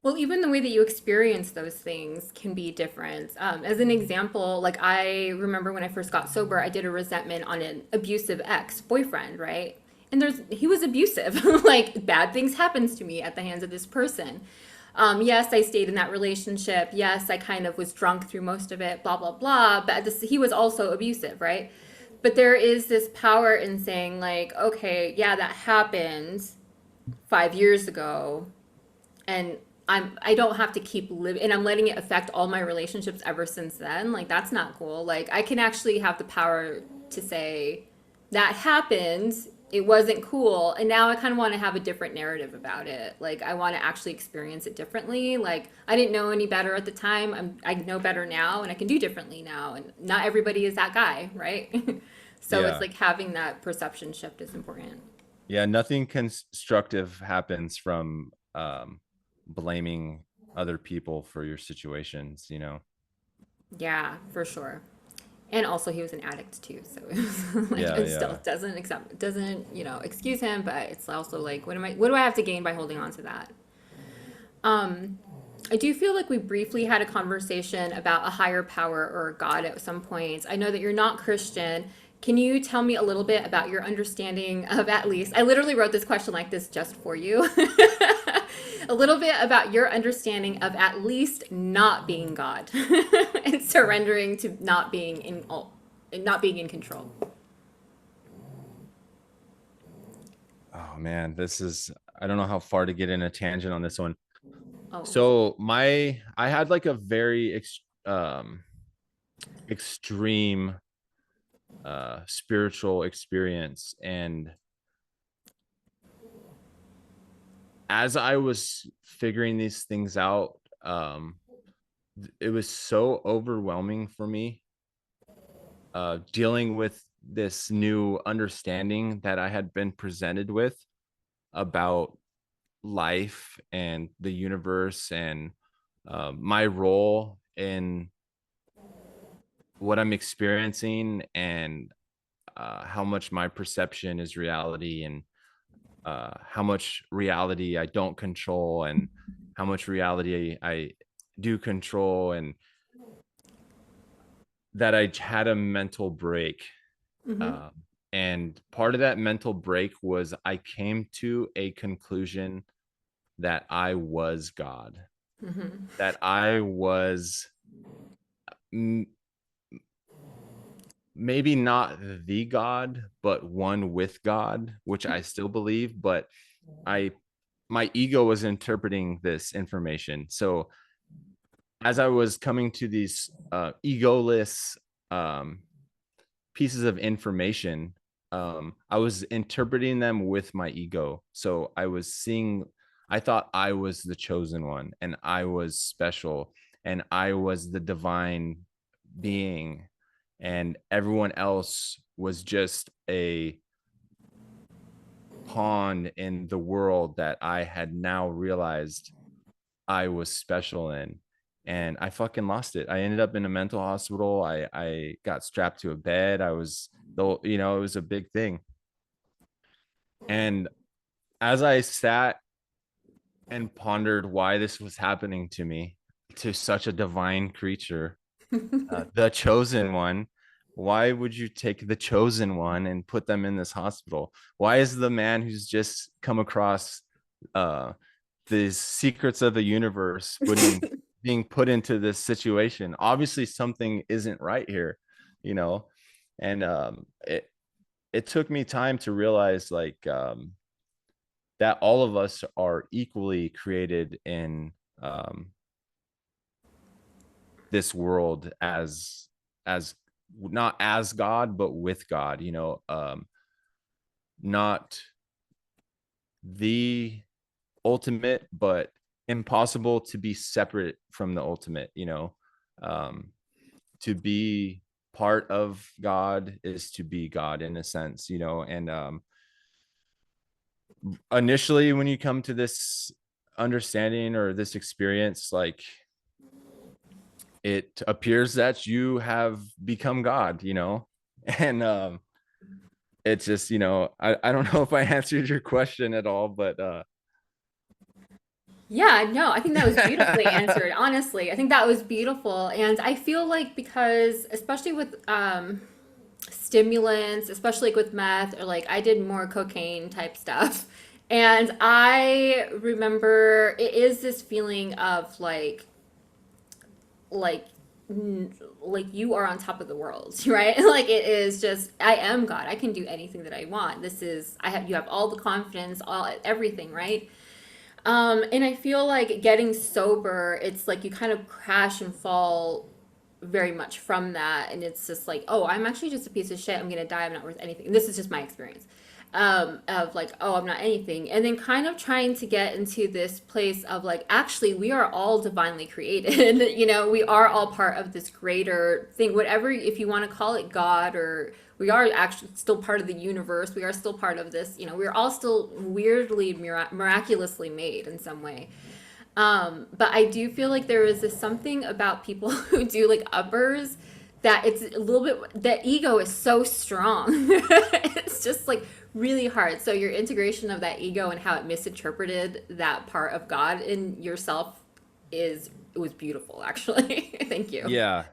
Well, even the way that you experience those things can be different. As an example, like I remember when I first got sober, I did a resentment on an abusive ex-boyfriend, right? And he was abusive. Like bad things happens to me at the hands of this person. Yes, I stayed in that relationship. Yes, I kind of was drunk through most of it, blah, blah, blah. But he was also abusive, right? But there is this power in saying, like, okay, yeah, that happened 5 years ago, and I don't have to keep living, and I'm letting it affect all my relationships ever since then. Like that's not cool. Like I can actually have the power to say that happened. It wasn't cool, and now I kind of want to have a different narrative about it. Like I want to actually experience it differently. Like I didn't know any better at the time. I know better now, and I can do differently now. And not everybody is that guy, right? So it's Yeah. like having that perception shift is important. Yeah, nothing constructive happens from blaming other people for your situations, you know. Yeah, for sure. And also he was an addict too, so it was like Yeah, it still yeah. doesn't excuse him, but it's also like what do I have to gain by holding on to that? Um, I do feel like we briefly had a conversation about a higher power or God at some points. I know that you're not Christian. Can you tell me a little bit about your understanding of at least, I literally wrote this question like this just for you. A little bit about your understanding of at least not being God and surrendering to not being in control. Oh man, this is, I don't know how far to get in a tangent on this one. Oh, So I had like a very extreme spiritual experience, and as I was figuring these things out, it was so overwhelming for me, dealing with this new understanding that I had been presented with about life and the universe, and my role in what I'm experiencing, and how much my perception is reality, and how much reality I don't control, and how much reality I do control, and that I had a mental break. mm-hmm, Um, and part of that mental break was I came to a conclusion that I was God, mm-hmm, that I was m- maybe not the God, but one with God, which I still believe, but I my ego was interpreting this information. So as I was coming to these egoless um, pieces of information, I was interpreting them with my ego. So I thought I was the chosen one, and I was special, and I was the divine being, and everyone else was just a pawn in the world that I had now realized I was special in. And I fucking lost it. I ended up in a mental hospital. I got strapped to a bed. I was, though, you know, it was a big thing. And as I sat and pondered why this was happening to me, to such a divine creature, the chosen one, why would you take the chosen one and put them in this hospital? Why is the man who's just come across uh the secrets of the universe being put into this situation? Obviously something isn't right here, you know. And it took me time to realize, like, that all of us are equally created in um this world as not as God, but with God, you know. Not the ultimate, but impossible to be separate from the ultimate, you know. um to be part of God is to be God, in a sense, you know. And initially when you come to this understanding or this experience, like, it appears that you have become God, you know. And it's just, you know, I don't know if I answered your question at all, but Yeah, no, I think that was beautifully answered, honestly. I think that was beautiful. And I feel like because, especially with stimulants, especially like with meth, or like I did more cocaine type stuff. And I remember it is this feeling of like like you are on top of the world, right? Like it is just I am God. I can do anything that I want. This is I have you have all the confidence, all everything, right? And I feel like getting sober, it's like you kind of crash and fall very much from that. And it's just like, oh, I'm actually just a piece of shit. I'm going to die. I'm not worth anything. And this is just my experience of like, oh, I'm not anything. And then kind of trying to get into this place of like, actually, we are all divinely created. You know, we are all part of this greater thing, whatever, if you want to call it God, or we are actually still part of the universe. We are still part of this, you know, we're all still weirdly, miraculously made in some way. But I do feel like there is this something about people who do like uppers that it's a little bit, the ego is so strong. It's just like really hard. So your integration of that ego and how it misinterpreted that part of God in yourself is, it was beautiful actually. Thank you. Yeah.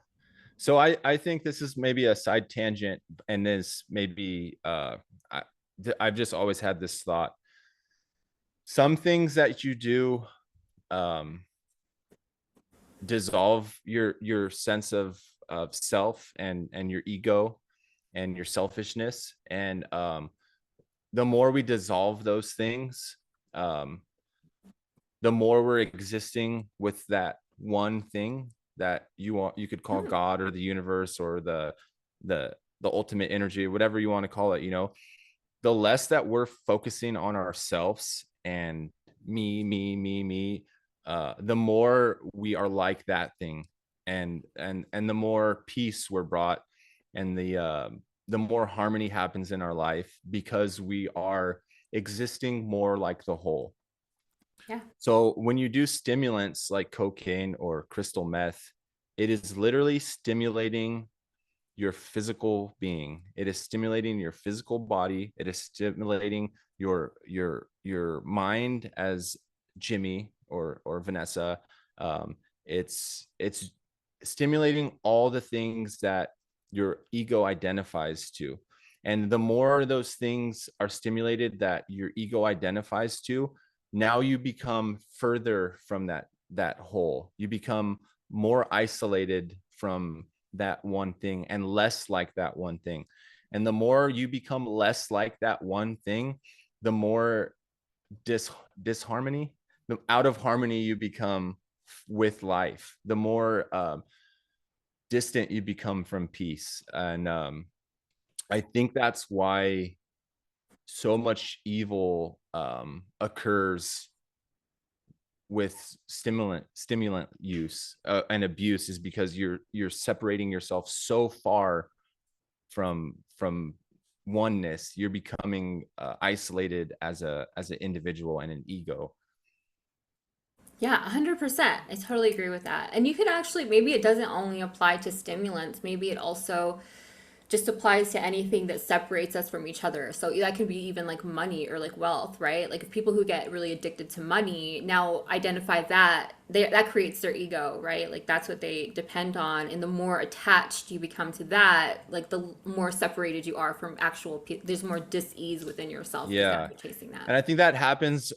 So I think this is maybe a side tangent, and this maybe I, I've just always had this thought. Some things that you do um dissolve your sense of self and your ego and your selfishness, and the more we dissolve those things, um the more we're existing with that one thing that you could call Mm. God or the universe or the ultimate energy, whatever you want to call it, you know. The less that we're focusing on ourselves and me, the more we are like that thing, and the more peace we're brought, and the more harmony happens in our life, because we are existing more like the whole. Yeah. So when you do stimulants like cocaine or crystal meth, it is literally stimulating your physical being. It is stimulating your physical body. It is stimulating your mind as Jimmy or Vanessa. It's stimulating all the things that your ego identifies to. And the more those things are stimulated that your ego identifies to, now you become further from that whole. You become more isolated from that one thing and less like that one thing. And the more you become less like that one thing, the more disharmony, the out of harmony you become with life, the more distant you become from peace. And I think that's why so much evil occurs with stimulant use and abuse, is because you're separating yourself so far from oneness. You're becoming isolated as an individual and an ego. Yeah, 100%. I totally agree with that. And you could actually, maybe it doesn't only apply to stimulants, maybe it also just applies to anything that separates us from each other. So that could be even like money or like wealth, right? Like if people who get really addicted to money now identify that, that creates their ego, right? Like that's what they depend on. And the more attached you become to that, like the more separated you are from actual there's more dis-ease within yourself because now Yeah. you're chasing that. And I think that happens.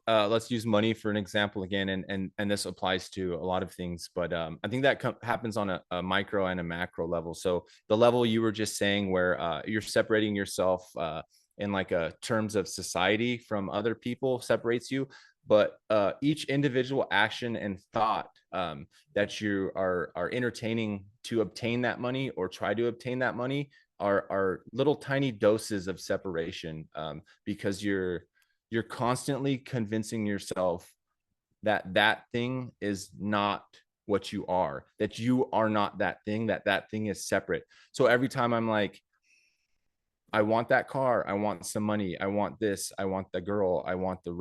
Let's use money for an example again, and this applies to a lot of things. But I think that happens on a micro and a macro level. So the level you were just saying, where you're separating yourself in like a terms of society from other people, separates you. But each individual action and thought that you are entertaining to obtain that money or try to obtain that money are little tiny doses of separation, because you're constantly convincing yourself that that thing is not what you are, that you are not that thing, that that thing is separate. So every time I'm like, I want that car, I want some money, I want this, I want the girl, I want the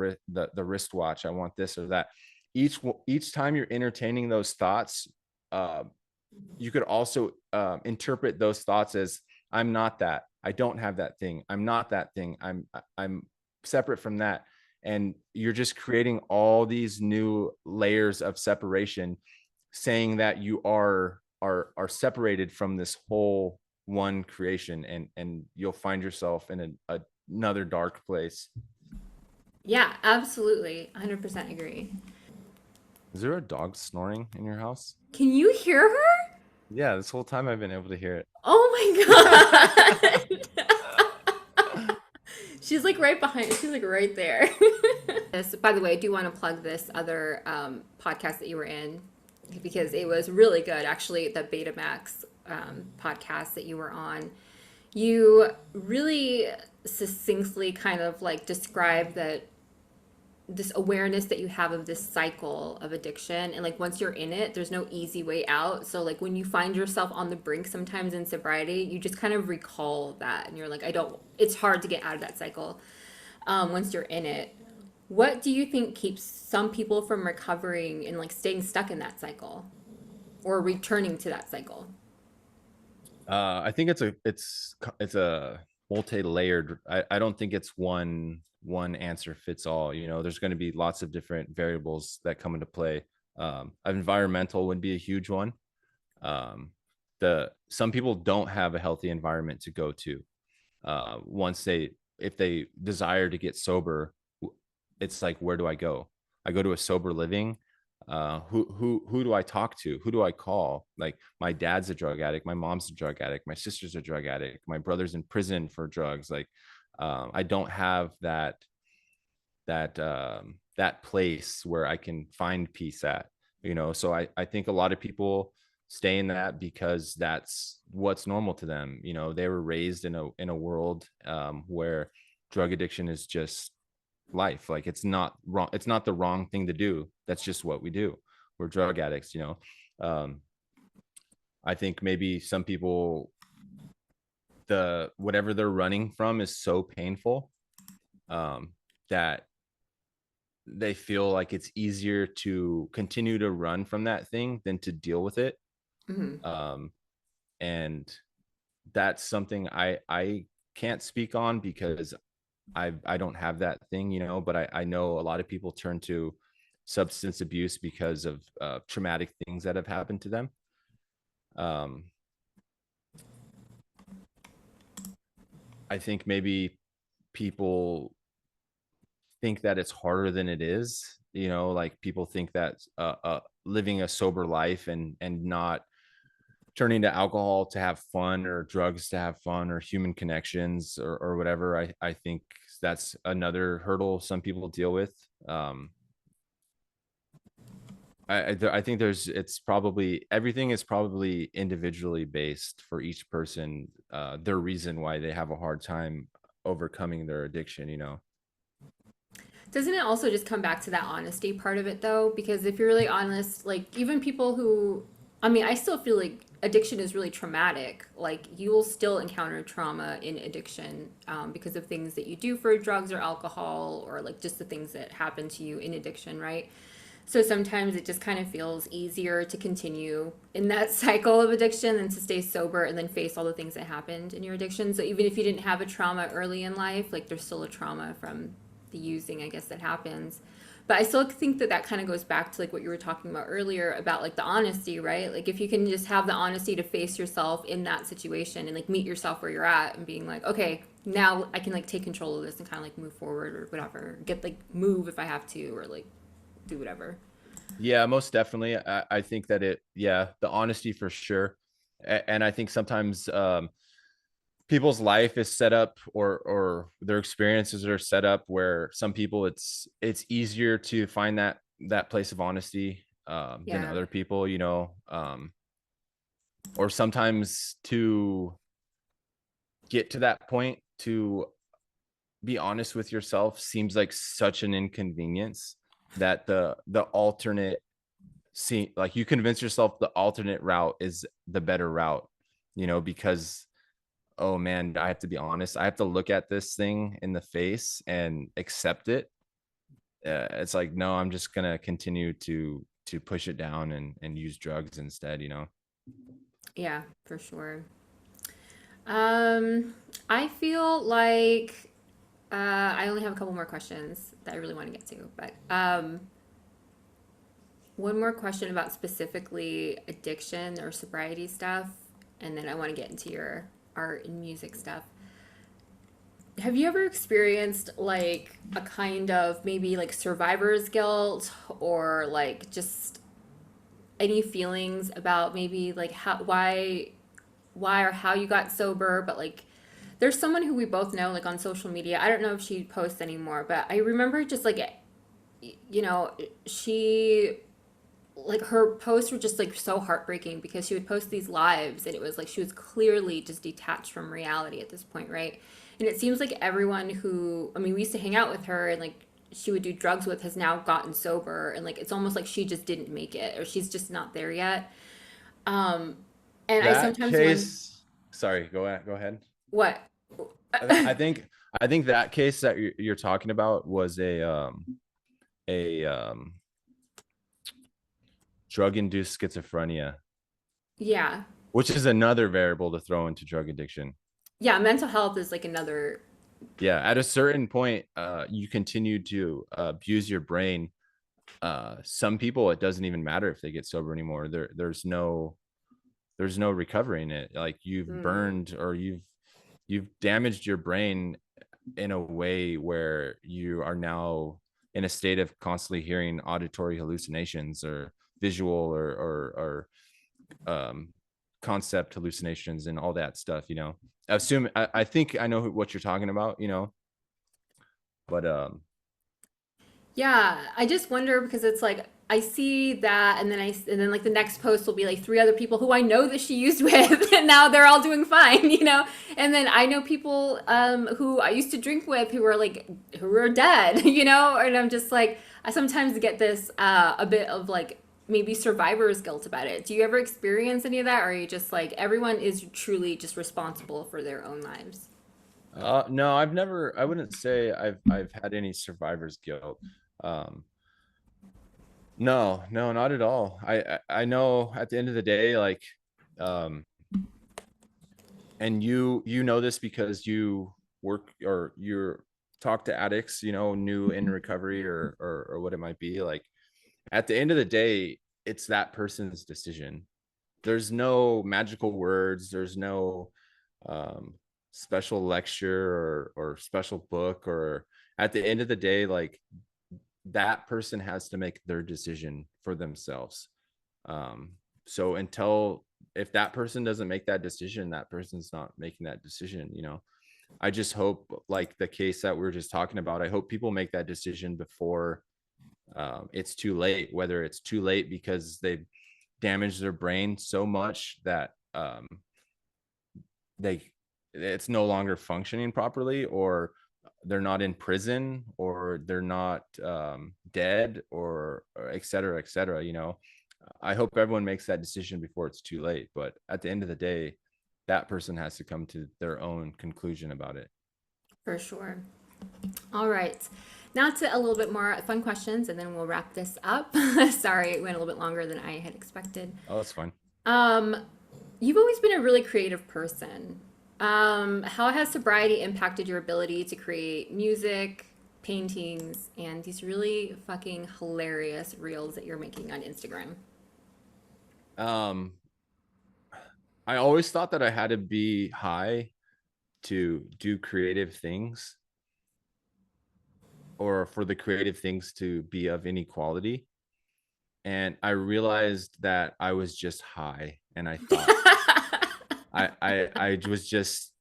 wristwatch, I want this or that, each time you're entertaining those thoughts, uh, you could also interpret those thoughts as, I'm not that, I don't have that thing, I'm not that thing, I'm separate from that. and you're just creating all these new layers of separation, saying that you are separated from this whole one creation, and you'll find yourself in another dark place. Yeah, absolutely. 100% agree. Is there a dog snoring in your house? Can you hear her? Yeah, this whole time I've been able to hear it. Oh my God. She's like right behind. She's like right there. This, by the way, I do want to plug this other podcast that you were in because it was really good. Actually, the Betamax podcast that you were on, you really succinctly kind of like describe that this awareness that you have of this cycle of addiction, and like once you're in it, there's no easy way out. So like when you find yourself on the brink sometimes in sobriety, you just kind of recall that and you're like, I don't, it's hard to get out of that cycle once you're in it. What do you think keeps some people from recovering and like staying stuck in that cycle or returning to that cycle? I think it's a multi-layered. I don't think it's one answer fits all. There's going to be lots of different variables that come into play. Environmental would be a huge one. um the Some people don't have a healthy environment to go to. Once they If they desire to get sober, it's like, where do I go? I go to a sober living. Who do I talk to? Who do I call? Like, my dad's a drug addict, my mom's a drug addict, my sister's a drug addict, my brother's in prison for drugs. Like, I don't have that place where I can find peace at. So I think a lot of people stay in that because that's what's normal to them. They were raised in a world where drug addiction is just life. Like, it's not wrong, it's not the wrong thing to do. That's just what we do. We're drug addicts. um I think maybe some people, the whatever they're running from is so painful, that they feel like it's easier to continue to run from that thing than to deal with it. Mm-hmm. And that's something I can't speak on because I don't have that thing. But I know a lot of people turn to substance abuse because of traumatic things that have happened to them. um I think maybe people think that it's harder than it is. Like, people think that living a sober life and not turning to alcohol to have fun, or drugs to have fun, or human connections, or whatever. I think that's another hurdle some people deal with. I think it's probably, everything is probably individually based for each person, their reason why they have a hard time overcoming their addiction. Doesn't it also just come back to that honesty part of it though? Because if you're really honest, like even people who, I mean, I still feel like addiction is really traumatic. Like you will still encounter trauma in addiction because of things that you do for drugs or alcohol, or like just the things that happen to you in addiction, right? So sometimes it just kind of feels easier to continue in that cycle of addiction than to stay sober and then face all the things that happened in your addiction. So even if you didn't have a trauma early in life, like there's still a trauma from the using, I guess, that happens. But I still think that that kind of goes back to like what you were talking about earlier about like the honesty, right? Like if you can just have the honesty to face yourself in that situation and like meet yourself where you're at and being like, okay, now I can like take control of this and kind of like move forward or whatever, get like move if I have to, or like do whatever. Yeah, most definitely. I think that yeah, the honesty for sure. And I think sometimes people's life is set up, or their experiences are set up where some people, it's easier to find that place of honesty than Yeah. other people. Or sometimes to get to that point, to be honest with yourself, seems like such an inconvenience that the alternate, see, like, you convince yourself the alternate route is the better route, because, oh man, I have to be honest, I have to look at this thing in the face and accept it. It's like, no, I'm just gonna continue to push it down and use drugs instead. Yeah, for sure. Um, I feel like I only have a couple more questions that I really want to get to, but one more question about specifically addiction or sobriety stuff, and then I want to get into your art and music stuff. Have you ever experienced like a kind of maybe like survivor's guilt or like just any feelings about maybe like why or how you got sober, but like there's someone who we both know like on social media. I don't know if she posts anymore, but I remember just like you know, she like her posts were just like so heartbreaking because she would post these lives and it was like she was clearly just detached from reality at this point, right? And it seems like everyone who, I mean, we used to hang out with her and like she would do drugs with has now gotten sober and like it's almost like she just didn't make it or she's just not there yet. Um and I That sometimes wonder case, sorry, go ahead. what. I think I think that case that you're talking about was a drug induced schizophrenia, Yeah. which is another variable to throw into drug addiction. Yeah, mental health is like another. Yeah, at a certain point, you continue to abuse your brain. Some people, it doesn't even matter if they get sober anymore. There's no recovering it. Like you've Mm, burned or you've damaged your brain in a way where you are now in a state of constantly hearing auditory hallucinations or visual or concept hallucinations and all that stuff, you know. I think I know what you're talking about, you know, but yeah, I just wonder because it's like I see that, and then and then like the next post will be like three other people who I know that she used with, and now they're all doing fine, you know. And then I know people who I used to drink with who are like who are dead, you know. And I'm just like I sometimes get this a bit of like maybe survivor's guilt about it. Do you ever experience any of that, or are you just like everyone is truly just responsible for their own lives? no, I wouldn't say I've had any survivor's guilt. Um, no, no, not at all. I know at the end of the day, like, um, and you know this because you work or you're talk to addicts, you know, new in recovery or what it might be. Like at the end of the day, it's that person's decision. There's no magical words. There's no um, special lecture or special book. Or at the end of the day, like that person has to make their decision for themselves. Um, so until if that person doesn't make that decision, that person's not making that decision, you know. I just hope, like the case that we are just talking about, I hope people make that decision before it's too late, whether it's too late because they've damaged their brain so much that they it's no longer functioning properly, or they're not in prison, or they're not dead, or et cetera, you know. I hope everyone makes that decision before it's too late, but at the end of the day, that person has to come to their own conclusion about it. For sure. All right. Now to a little bit more fun questions, and then we'll wrap this up. Sorry, it went a little bit longer than I had expected. Oh, that's fine. Um, you've always been a really creative person. How has sobriety impacted your ability to create music, paintings, and these really fucking hilarious reels that you're making on Instagram? um I always thought that I had to be high to do creative things, or for the creative things to be of any quality. And I realized that I was just high, and I thought I was just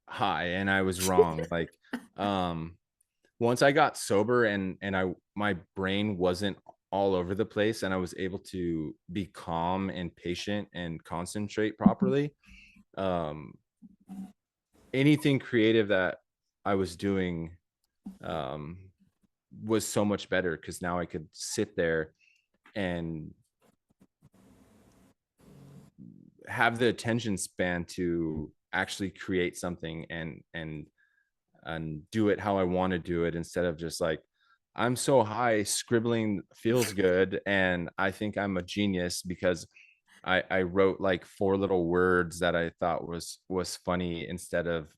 high, and I was wrong. Like, um, once I got sober and my brain wasn't all over the place, and I was able to be calm and patient and concentrate properly. Um, anything creative that I was doing um, was so much better because now I could sit there and have the attention span to actually create something and do it how I want to do it, instead of just like, I'm so high, scribbling feels good and I think I'm a genius because I wrote like four little words that I thought was funny, instead of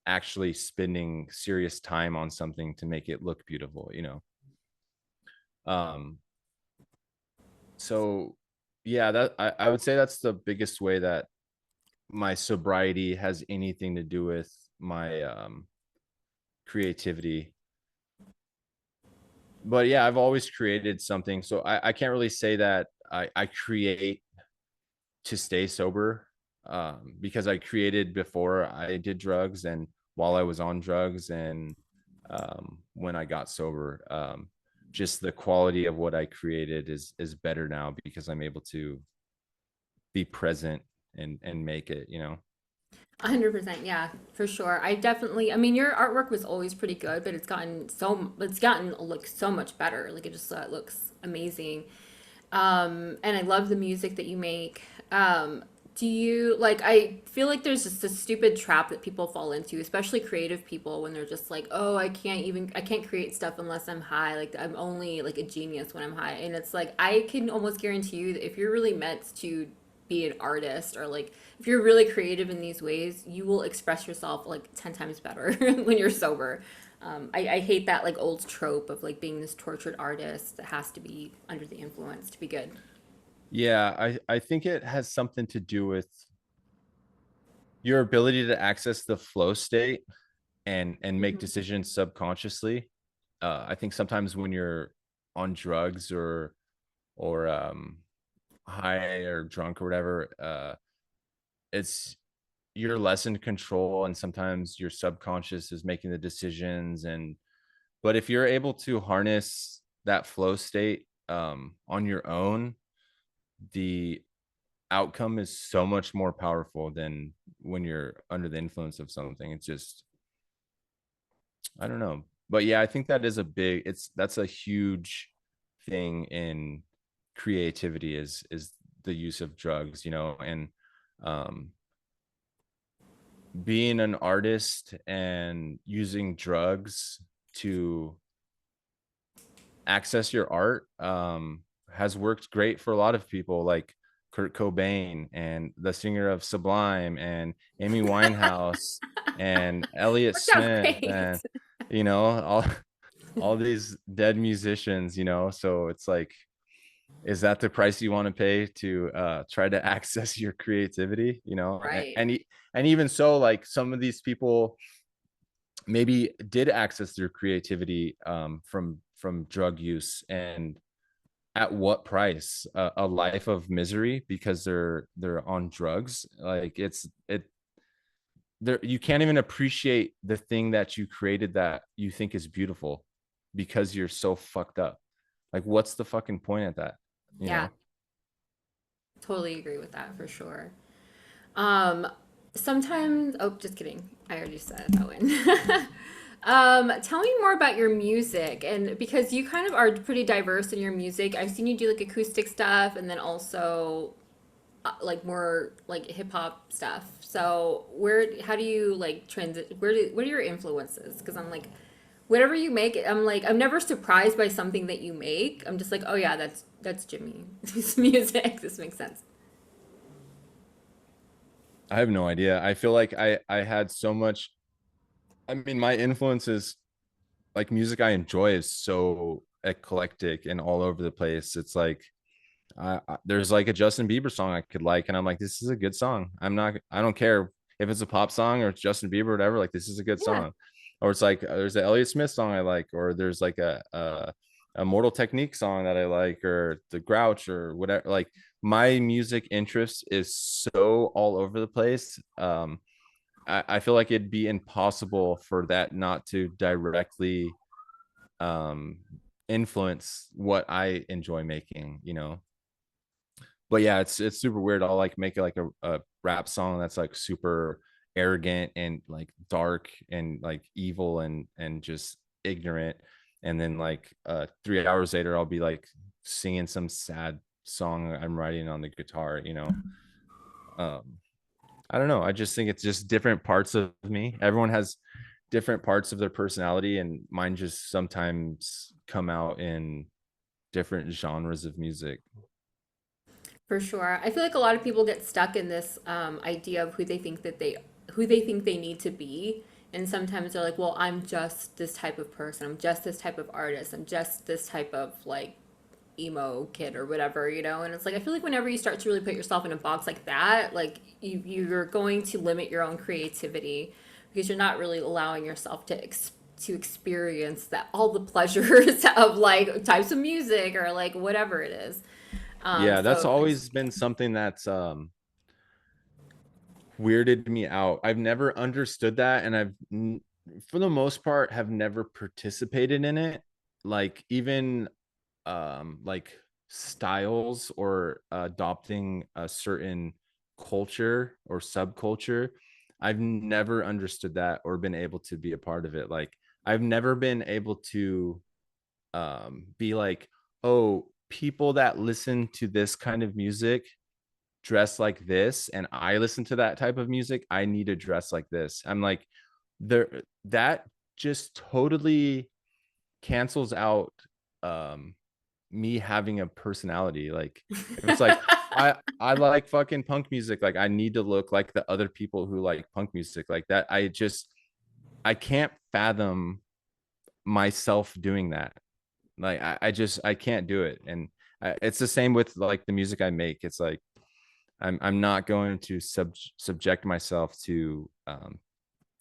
actually spending serious time on something to make it look beautiful, you know. um so yeah, that I would say that's the biggest way that my sobriety has anything to do with my creativity. But yeah, I've always created something, so I can't really say that I create to stay sober, because I created before I did drugs and while I was on drugs, and when I got sober. Just the quality of what I created is better now because I'm able to be present and make it, you know. 100%, yeah, for sure. I definitely, I mean, your artwork was always pretty good, but it's gotten like so much better. Like it just looks amazing. And I love the music that you make. Do you like, I feel like there's just a stupid trap that people fall into, especially creative people, when they're just like, oh, I can't create stuff unless I'm high. Like I'm only like a genius when I'm high. And it's like, I can almost guarantee you that if you're really meant to be an artist, or like if you're really creative in these ways, you will express yourself like 10 times better when you're sober. I hate that like old trope of like being this tortured artist that has to be under the influence to be good. Yeah, I think it has something to do with your ability to access the flow state and make Hmm. decisions subconsciously. I think sometimes when you're on drugs or high or drunk or whatever, it's you're less in control, and sometimes your subconscious is making the decisions. And but if you're able to harness that flow state on your own, the outcome is so much more powerful than when you're under the influence of something. It's just, I don't know. But yeah, I think that is a big, that's a huge thing in creativity is the use of drugs, you know. And um being an artist and using drugs to access your art has worked great for a lot of people, like Kurt Cobain and the singer of Sublime and Amy Winehouse and Elliott Worked out Smith, and great. you know, all these dead musicians, you know. So it's like, is that the price you want to pay to try to access your creativity, you know? Right. And even so, like some of these people maybe did access their creativity from drug use, and at what price? A life of misery because they're on drugs. Like it there, you can't even appreciate the thing that you created that you think is beautiful because you're so fucked up. Like what's the fucking point at that, you Yeah, know? totally agree with that for sure. Um, Sometimes, oh, just kidding. I already said that one. Tell me more about your music, and because you kind of are pretty diverse in your music. I've seen you do like acoustic stuff and then also like more like hip hop stuff. So how do you like transit? What are your influences? Because I'm like, whatever you make, I'm like, I'm never surprised by something that you make. I'm just like, oh yeah, that's Jimmy. This music. This makes sense. I have no idea. I feel like I had so much, I mean, my influences, like music I enjoy is so eclectic and all over the place. It's like there's like a Justin Bieber song I could like, and I'm like, this is a good song. I don't care if it's a pop song or it's Justin Bieber or whatever. Like, this is a good Yeah. song. Or it's like there's an Elliott Smith song I like, or there's like a Mortal Technique song that I like, or the Grouch or whatever. Like my music interest is so all over the place. I feel like it'd be impossible for that not to directly um influence what I enjoy making, you know. But yeah, it's super weird. I'll like make it like a rap song that's like super arrogant and like dark and like evil and just ignorant, and then like 3 hours later I'll be like singing some sad song I'm writing on the guitar, you know. um I don't know, I just think it's just different parts of me. Everyone has different parts of their personality, and mine just sometimes come out in different genres of music. For sure. I feel like a lot of people get stuck in this idea of who they think they need to be. And sometimes they're like, well, I'm just this type of person. I'm just this type of artist. I'm just this type of like emo kid or whatever, you know? And it's like, I feel like whenever you start to really put yourself in a box like that, like you're going to limit your own creativity because you're not really allowing yourself to experience that all the pleasures of like types of music or like whatever it is. Yeah, that's So always been something that's weirded me out. I've never understood that, and for the most part have never participated in it. Like even like styles or adopting a certain culture or subculture. I've never understood that or been able to be a part of it. Like I've never been able to be like, oh, people that listen to this kind of music dress like this, and I listen to that type of music, I need to dress like this. I'm like, there, that just totally cancels out um me having a personality. Like if it's like I like fucking punk music, like I need to look like the other people who like punk music like that. I can't fathom myself doing that. Like I can't do it. And it's the same with like the music I make. It's like I'm not going to subject myself to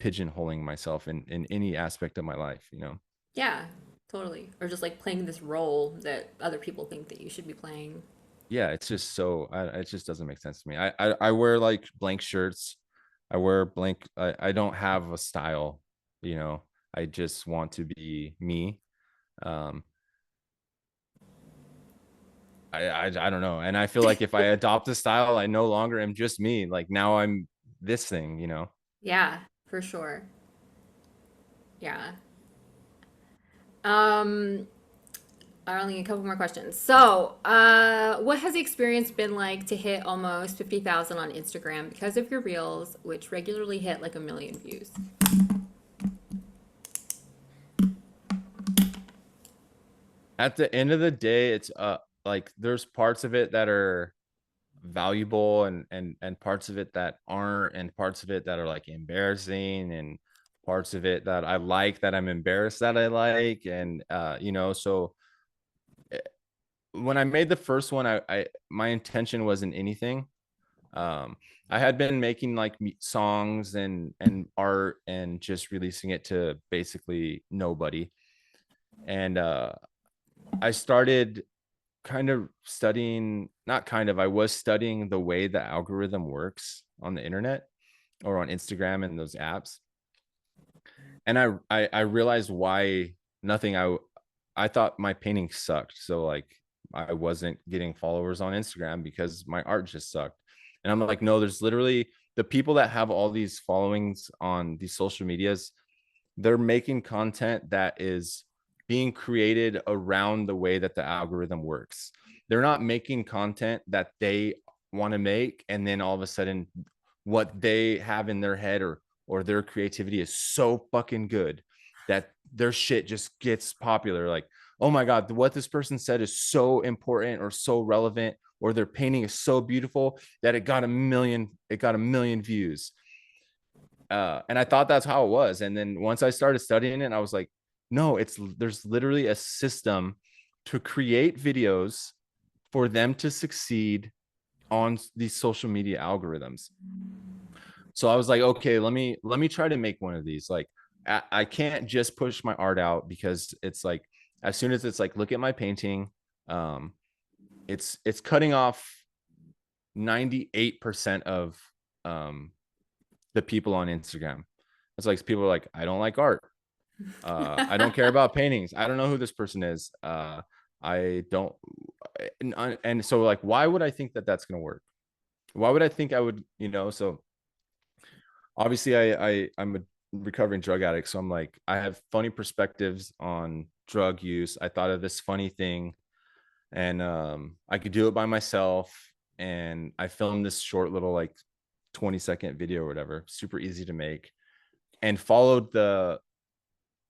pigeonholing myself in any aspect of my life, you know. yeah, totally. Or just like playing this role that other people think that you should be playing. Yeah, it's just so it just doesn't make sense to me. I wear like blank shirts. I wear blank. I don't have a style, you know. I just want to be me. Um, I don't know, and I feel like if I adopt a style, I no longer am just me. Like now I'm this thing, you know. Yeah, for sure. Yeah. Um, I only need a couple more questions. So, what has the experience been like to hit almost 50,000 on Instagram because of your reels, which regularly hit like 1 million views? At the end of the day, it's like there's parts of it that are valuable and parts of it that aren't, and parts of it that are like embarrassing, and parts of it that I like that I'm embarrassed that I like. And you know, so eh, when I made the first one, I my intention wasn't anything. um I had been making like songs and art and just releasing it to basically nobody. And I started kind of studying, not kind of, I was studying the way the algorithm works on the internet or on Instagram and those apps. And I realized why nothing I thought my painting sucked. So like I wasn't getting followers on Instagram because my art just sucked. And I'm like, no, there's literally the people that have all these followings on these social medias, they're making content that is being created around the way that the algorithm works. They're not making content that they want to make, and then all of a sudden what they have in their head or their creativity is so fucking good that their shit just gets popular. Like, oh my god, what this person said is so important or so relevant, or their painting is so beautiful that it got a million views. And I thought that's how it was. And then once I started studying it, I was like, no, there's literally a system to create videos for them to succeed on these social media algorithms. So I was like, okay, let me try to make one of these. Like I can't just push my art out, because it's like as soon as it's like, look at my painting, um it's cutting off 98% of um the people on Instagram. It's like people are like, I don't like art. I don't care about paintings. I don't know who this person is. I don't, and so like, why would I think that that's gonna work? Why would I think I would, you know? So obviously, I'm a recovering drug addict, so I'm like, I have funny perspectives on drug use. I thought of this funny thing, and I could do it by myself. And I filmed this short little like 20-second video or whatever, super easy to make, and followed the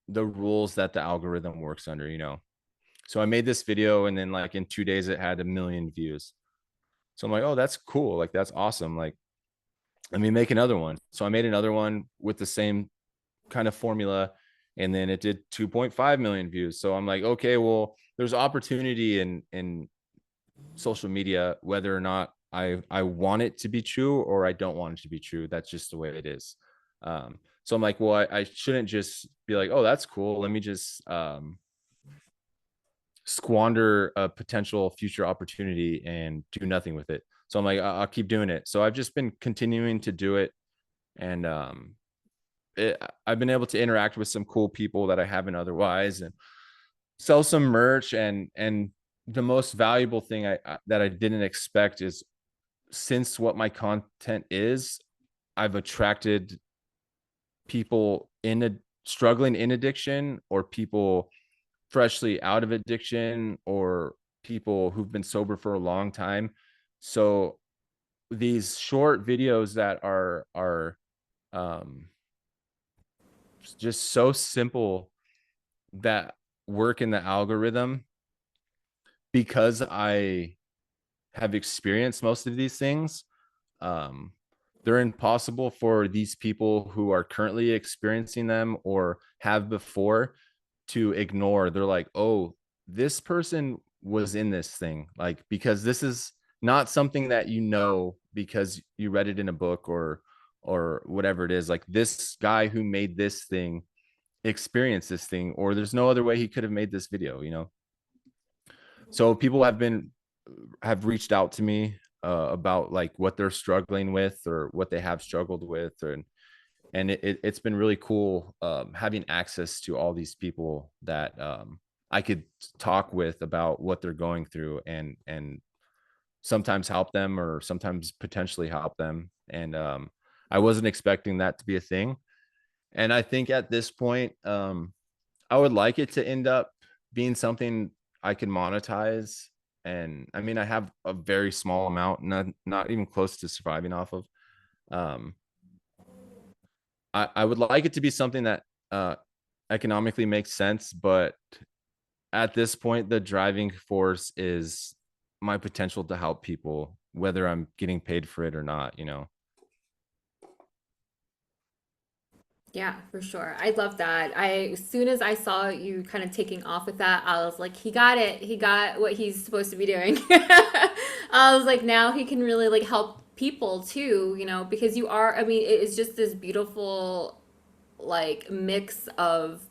rules that the algorithm works under, you know. So I made this video, and then like in 2 days it had 1 million views. So I'm like, oh, that's cool. Like that's awesome. Like, let me make another one. So I made another one with the same kind of formula, and then it did 2.5 million views. So I'm like, okay, well, there's opportunity in social media, whether or not I want it to be true or I don't want it to be true. That's just the way it is. So I'm like, well, I shouldn't just be like, oh, that's cool, let me just squander a potential future opportunity and do nothing with it. So I'm like, I'll keep doing it. So I've just been continuing to do it. And I've been able to interact with some cool people that I haven't otherwise, and sell some merch. And the most valuable thing that I didn't expect is, since what my content is, I've attracted people struggling in addiction, or people freshly out of addiction, or people who've been sober for a long time. So these short videos that are um, just so simple, that work in the algorithm, because I have experienced most of these things. Um, they're impossible for these people who are currently experiencing them or have before to ignore. They're like, oh, this person was in this thing, like, because this is not something that because you read it in a book or whatever it is. Like, this guy who made this thing experienced this thing, or there's no other way he could have made this video. So people have reached out to me about like what they're struggling with or what they have struggled with, and it's been really cool having access to all these people that I could talk with about what they're going through, and sometimes help them, or sometimes potentially help them. And I wasn't expecting that to be a thing. And I think at this point, I would like it to end up being something I can monetize. And I mean, I have a very small amount, not even close to surviving off of. Um, I would like it to be something that economically makes sense, but at this point, the driving force is my potential to help people, whether I'm getting paid for it or not. Yeah, for sure. I love that. As soon as I saw you kind of taking off with that, I was like, he got it. He got what he's supposed to be doing. I was like, now he can really like help people too, because you are, I mean, it is just this beautiful like mix of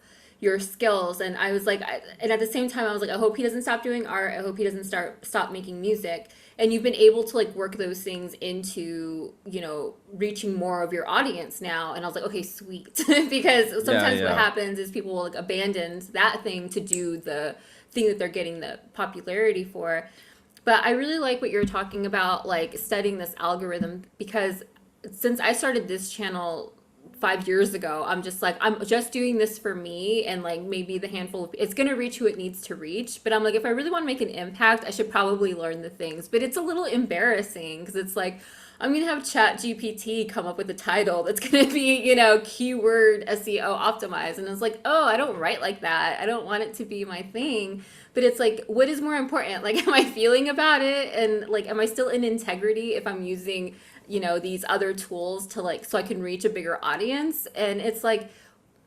your skills. And I was like, and at the same time I was like, I hope he doesn't stop doing art, I hope he doesn't stop making music. And you've been able to like work those things into reaching more of your audience now. And I was like, okay, sweet. Because Yeah, sometimes what yeah. happens is people will like abandon that thing to do the thing that they're getting the popularity for. But I really like what you're talking about, like studying this algorithm, because since I started this channel 5 years ago, I'm just like, I'm just doing this for me and like maybe the handful of, it's going to reach who it needs to reach. But I'm like, if I really want to make an impact, I should probably learn the things. But it's a little embarrassing because it's like, I'm going to have ChatGPT come up with a title that's going to be, keyword SEO optimized. And it's like, oh, I don't write like that. I don't want it to be my thing. But it's like, what is more important? Like, am I feeling about it? And like, am I still in integrity if I'm using, these other tools to like, so I can reach a bigger audience? And it's like,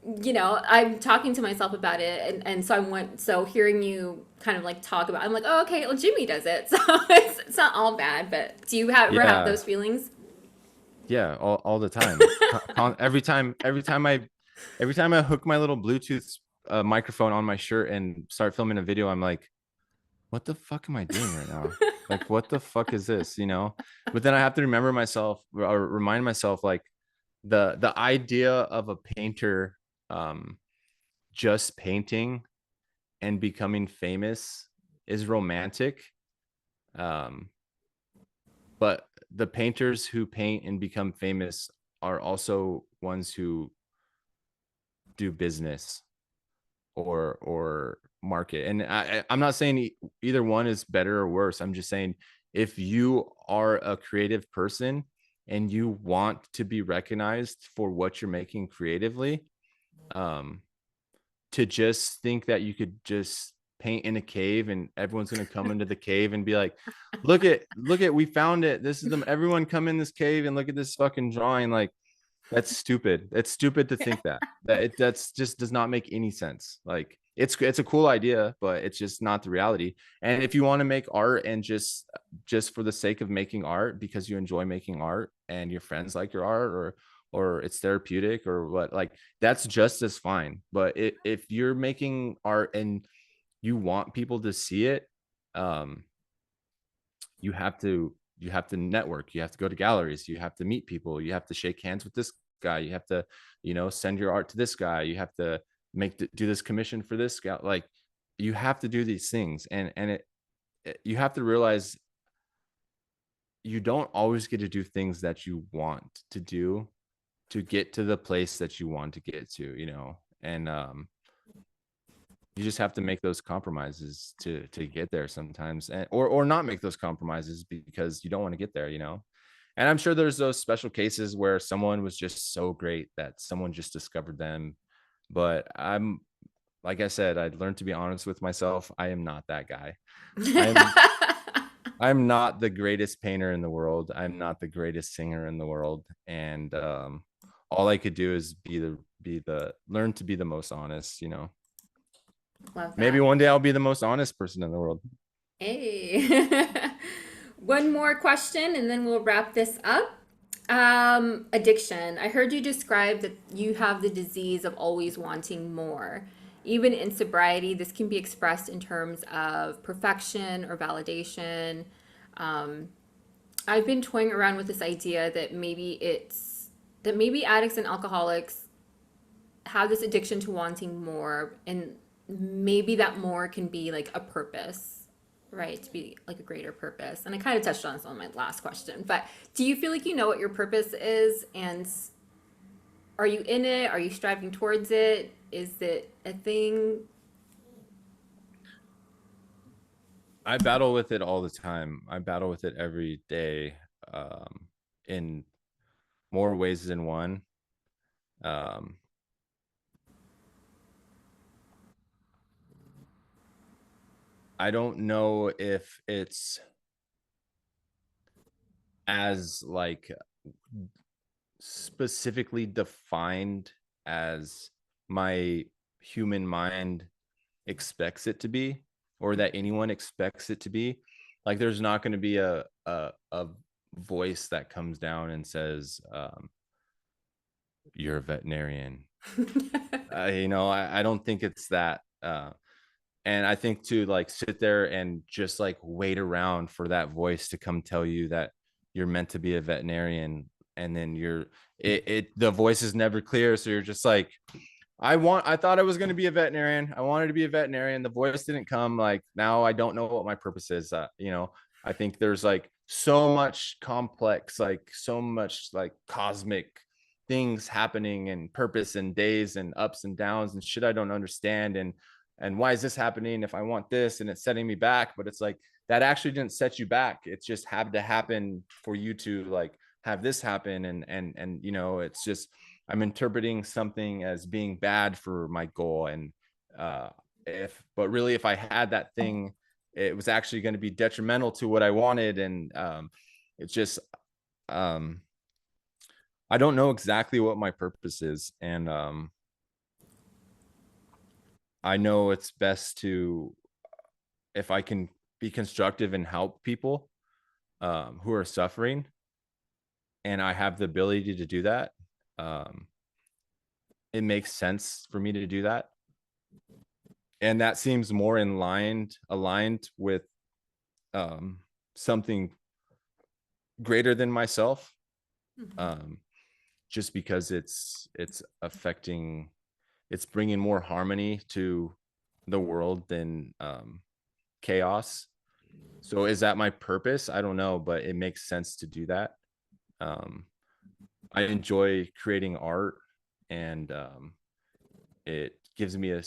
I'm talking to myself about it. And so so hearing you kind of like talk about, I'm like, oh, okay, well, Jimmy does it. So it's not all bad, but do you ever have Yeah, those feelings? yeah, all the time. Every time I hook my little Bluetooth microphone on my shirt and start filming a video, I'm like, what the fuck am I doing right now? Like, what the fuck is this? But then I have to remember myself, or remind myself, like, the idea of a painter um just painting and becoming famous is romantic. um but the painters who paint and become famous are also ones who do business or market. And I'm not saying either one is better or worse. I'm just saying, if you are a creative person and you want to be recognized for what you're making creatively, um, to just think that you could just paint in a cave and everyone's going to come into the cave and be like, look at, we found it, this is them, everyone come in this cave and look at this fucking drawing. Like, That's stupid. It's stupid to think that's just does not make any sense. Like it's a cool idea, but it's just not the reality. And if you want to make art and just for the sake of making art because you enjoy making art and your friends like your art, or it's therapeutic or what, like that's just as fine. But if you're making art and you want people to see it, um you have to network, you have to go to galleries, you have to meet people, you have to shake hands with this guy, you have to, send your art to this guy, you have to do this commission for this guy. Like you have to do these things, and you have to realize you don't always get to do things that you want to do to get to the place that you want to get to, and you just have to make those compromises to get there sometimes, and or not make those compromises because you don't want to get there. And I'm sure there's those special cases where someone was just so great that someone just discovered them. But like I said, I'd learned to be honest with myself. I am not that guy. i'm I'm not the greatest painter in the world. I'm not the greatest singer in the world. And all I could do is be the learn to be the most honest. Love Maybe that. one day I'll be the most honest person in the world. Hey. One more question and then we'll wrap this up. Addiction. I heard you describe that you have the disease of always wanting more. Even in sobriety, this can be expressed in terms of perfection or validation. Um, I've been toying around with this idea that maybe addicts and alcoholics have this addiction to wanting more, and maybe that more can be like a purpose, right? To be like a greater purpose. And I kind of touched on this on my last question, but do you feel like you know what your purpose is, and are you in it? Are you striving towards it? Is it a thing? I battle with it all the time. I battle with it every day, in more ways than one. Um, I don't know if it's as like specifically defined as my human mind expects it to be, or that anyone expects it to be. Like there's not going to be a voice that comes down and says, you're a veterinarian. I don't think it's that. And I think to like sit there and just like wait around for that voice to come tell you that you're meant to be a veterinarian, and then the voice is never clear, so you're just like, I thought I was going to be a veterinarian. I wanted to be a veterinarian. The voice didn't come. Like now I don't know what my purpose is. I think there's like so much complex, like so much like cosmic things happening, and purpose and days and ups and downs and shit I don't understand. And why is this happening if I want this, and it's setting me back? But it's like, that actually didn't set you back. It's just had to happen for you to like have this happen. And it's just, I'm interpreting something as being bad for my goal. And but really, if I had that thing, it was actually going to be detrimental to what I wanted. And it's just, I don't know exactly what my purpose is. And I know it's best to, if I can be constructive and help people who are suffering, and I have the ability to do that, um, it makes sense for me to do that. And that seems more aligned with something greater than myself, um, just because it's affecting, it's bringing more harmony to the world than chaos. So is that my purpose? I don't know, but it makes sense to do that. I enjoy creating art, and it gives me a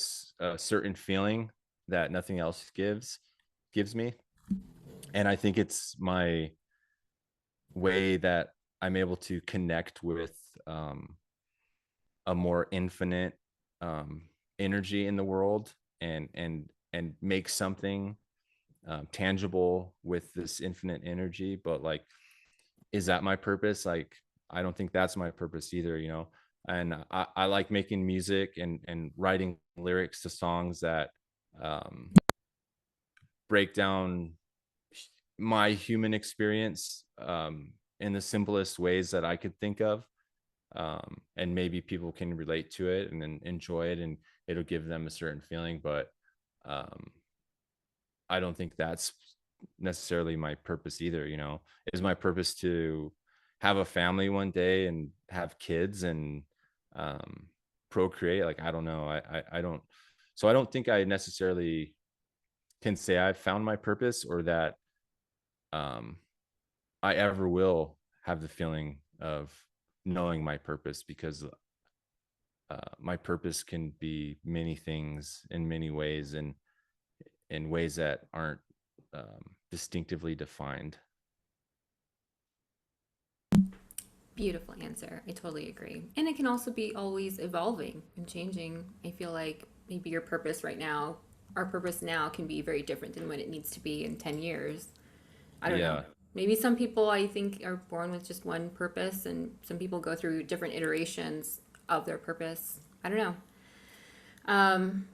certain feeling that nothing else gives me. And I think it's my way that I'm able to connect with a more infinite energy in the world, and make something tangible with this infinite energy. But like, is that my purpose? Like, I don't think that's my purpose either, you know. And I like making music and writing lyrics to songs that um, break down my human experience in the simplest ways that I could think of. And maybe people can relate to it and then enjoy it, and it'll give them a certain feeling. But um, I don't think that's necessarily my purpose either. You know, is my purpose to have a family one day and have kids and um, procreate? Like, I don't know. I don't. So I don't think I necessarily can say I've found my purpose, or that um, I ever will have the feeling of knowing my purpose, because my purpose can be many things in many ways, and in ways that aren't distinctively defined. Beautiful answer. I totally agree. And it can also be always evolving and changing. I feel like maybe your purpose right now, our purpose now, can be very different than what it needs to be in 10 years. I don't know. Yeah, Maybe some people, I think, are born with just one purpose, and some people go through different iterations of their purpose. I don't know. Um,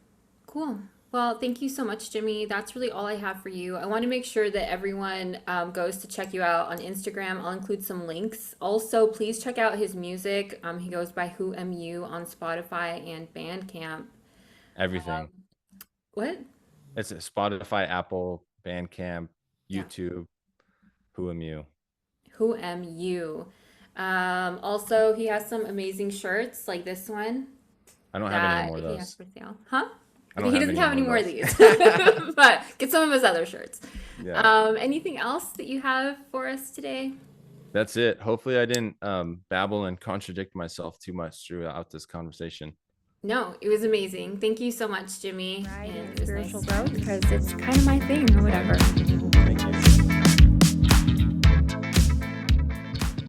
cool. Well, thank you so much, Jimmy. That's really all I have for you. I want to make sure that everyone goes to check you out on Instagram. I'll include some links. Also, please check out his music. He goes by 𝒂𝒐𝒖𝒃𝒄𝒓 on Spotify and Bandcamp. everything. What? It's a Spotify, Apple, Bandcamp, Yeah. YouTube. Who am you? 𝒂𝒐𝒖𝒃𝒄𝒓. Also, he has some amazing shirts like this one I don't have any that more of he has those. for sale. Huh? I Okay, don't he have doesn't any have any more more of of those. these, but get some of his other shirts. Yeah, Anything else that you have for us today? that's it. Hopefully, I didn't babble and contradict myself too much throughout this conversation. No, it was amazing. Thank you so much, Jimmy. Variety And of it was nice spiritual talking growth to you. because it's kind of my thing or whatever.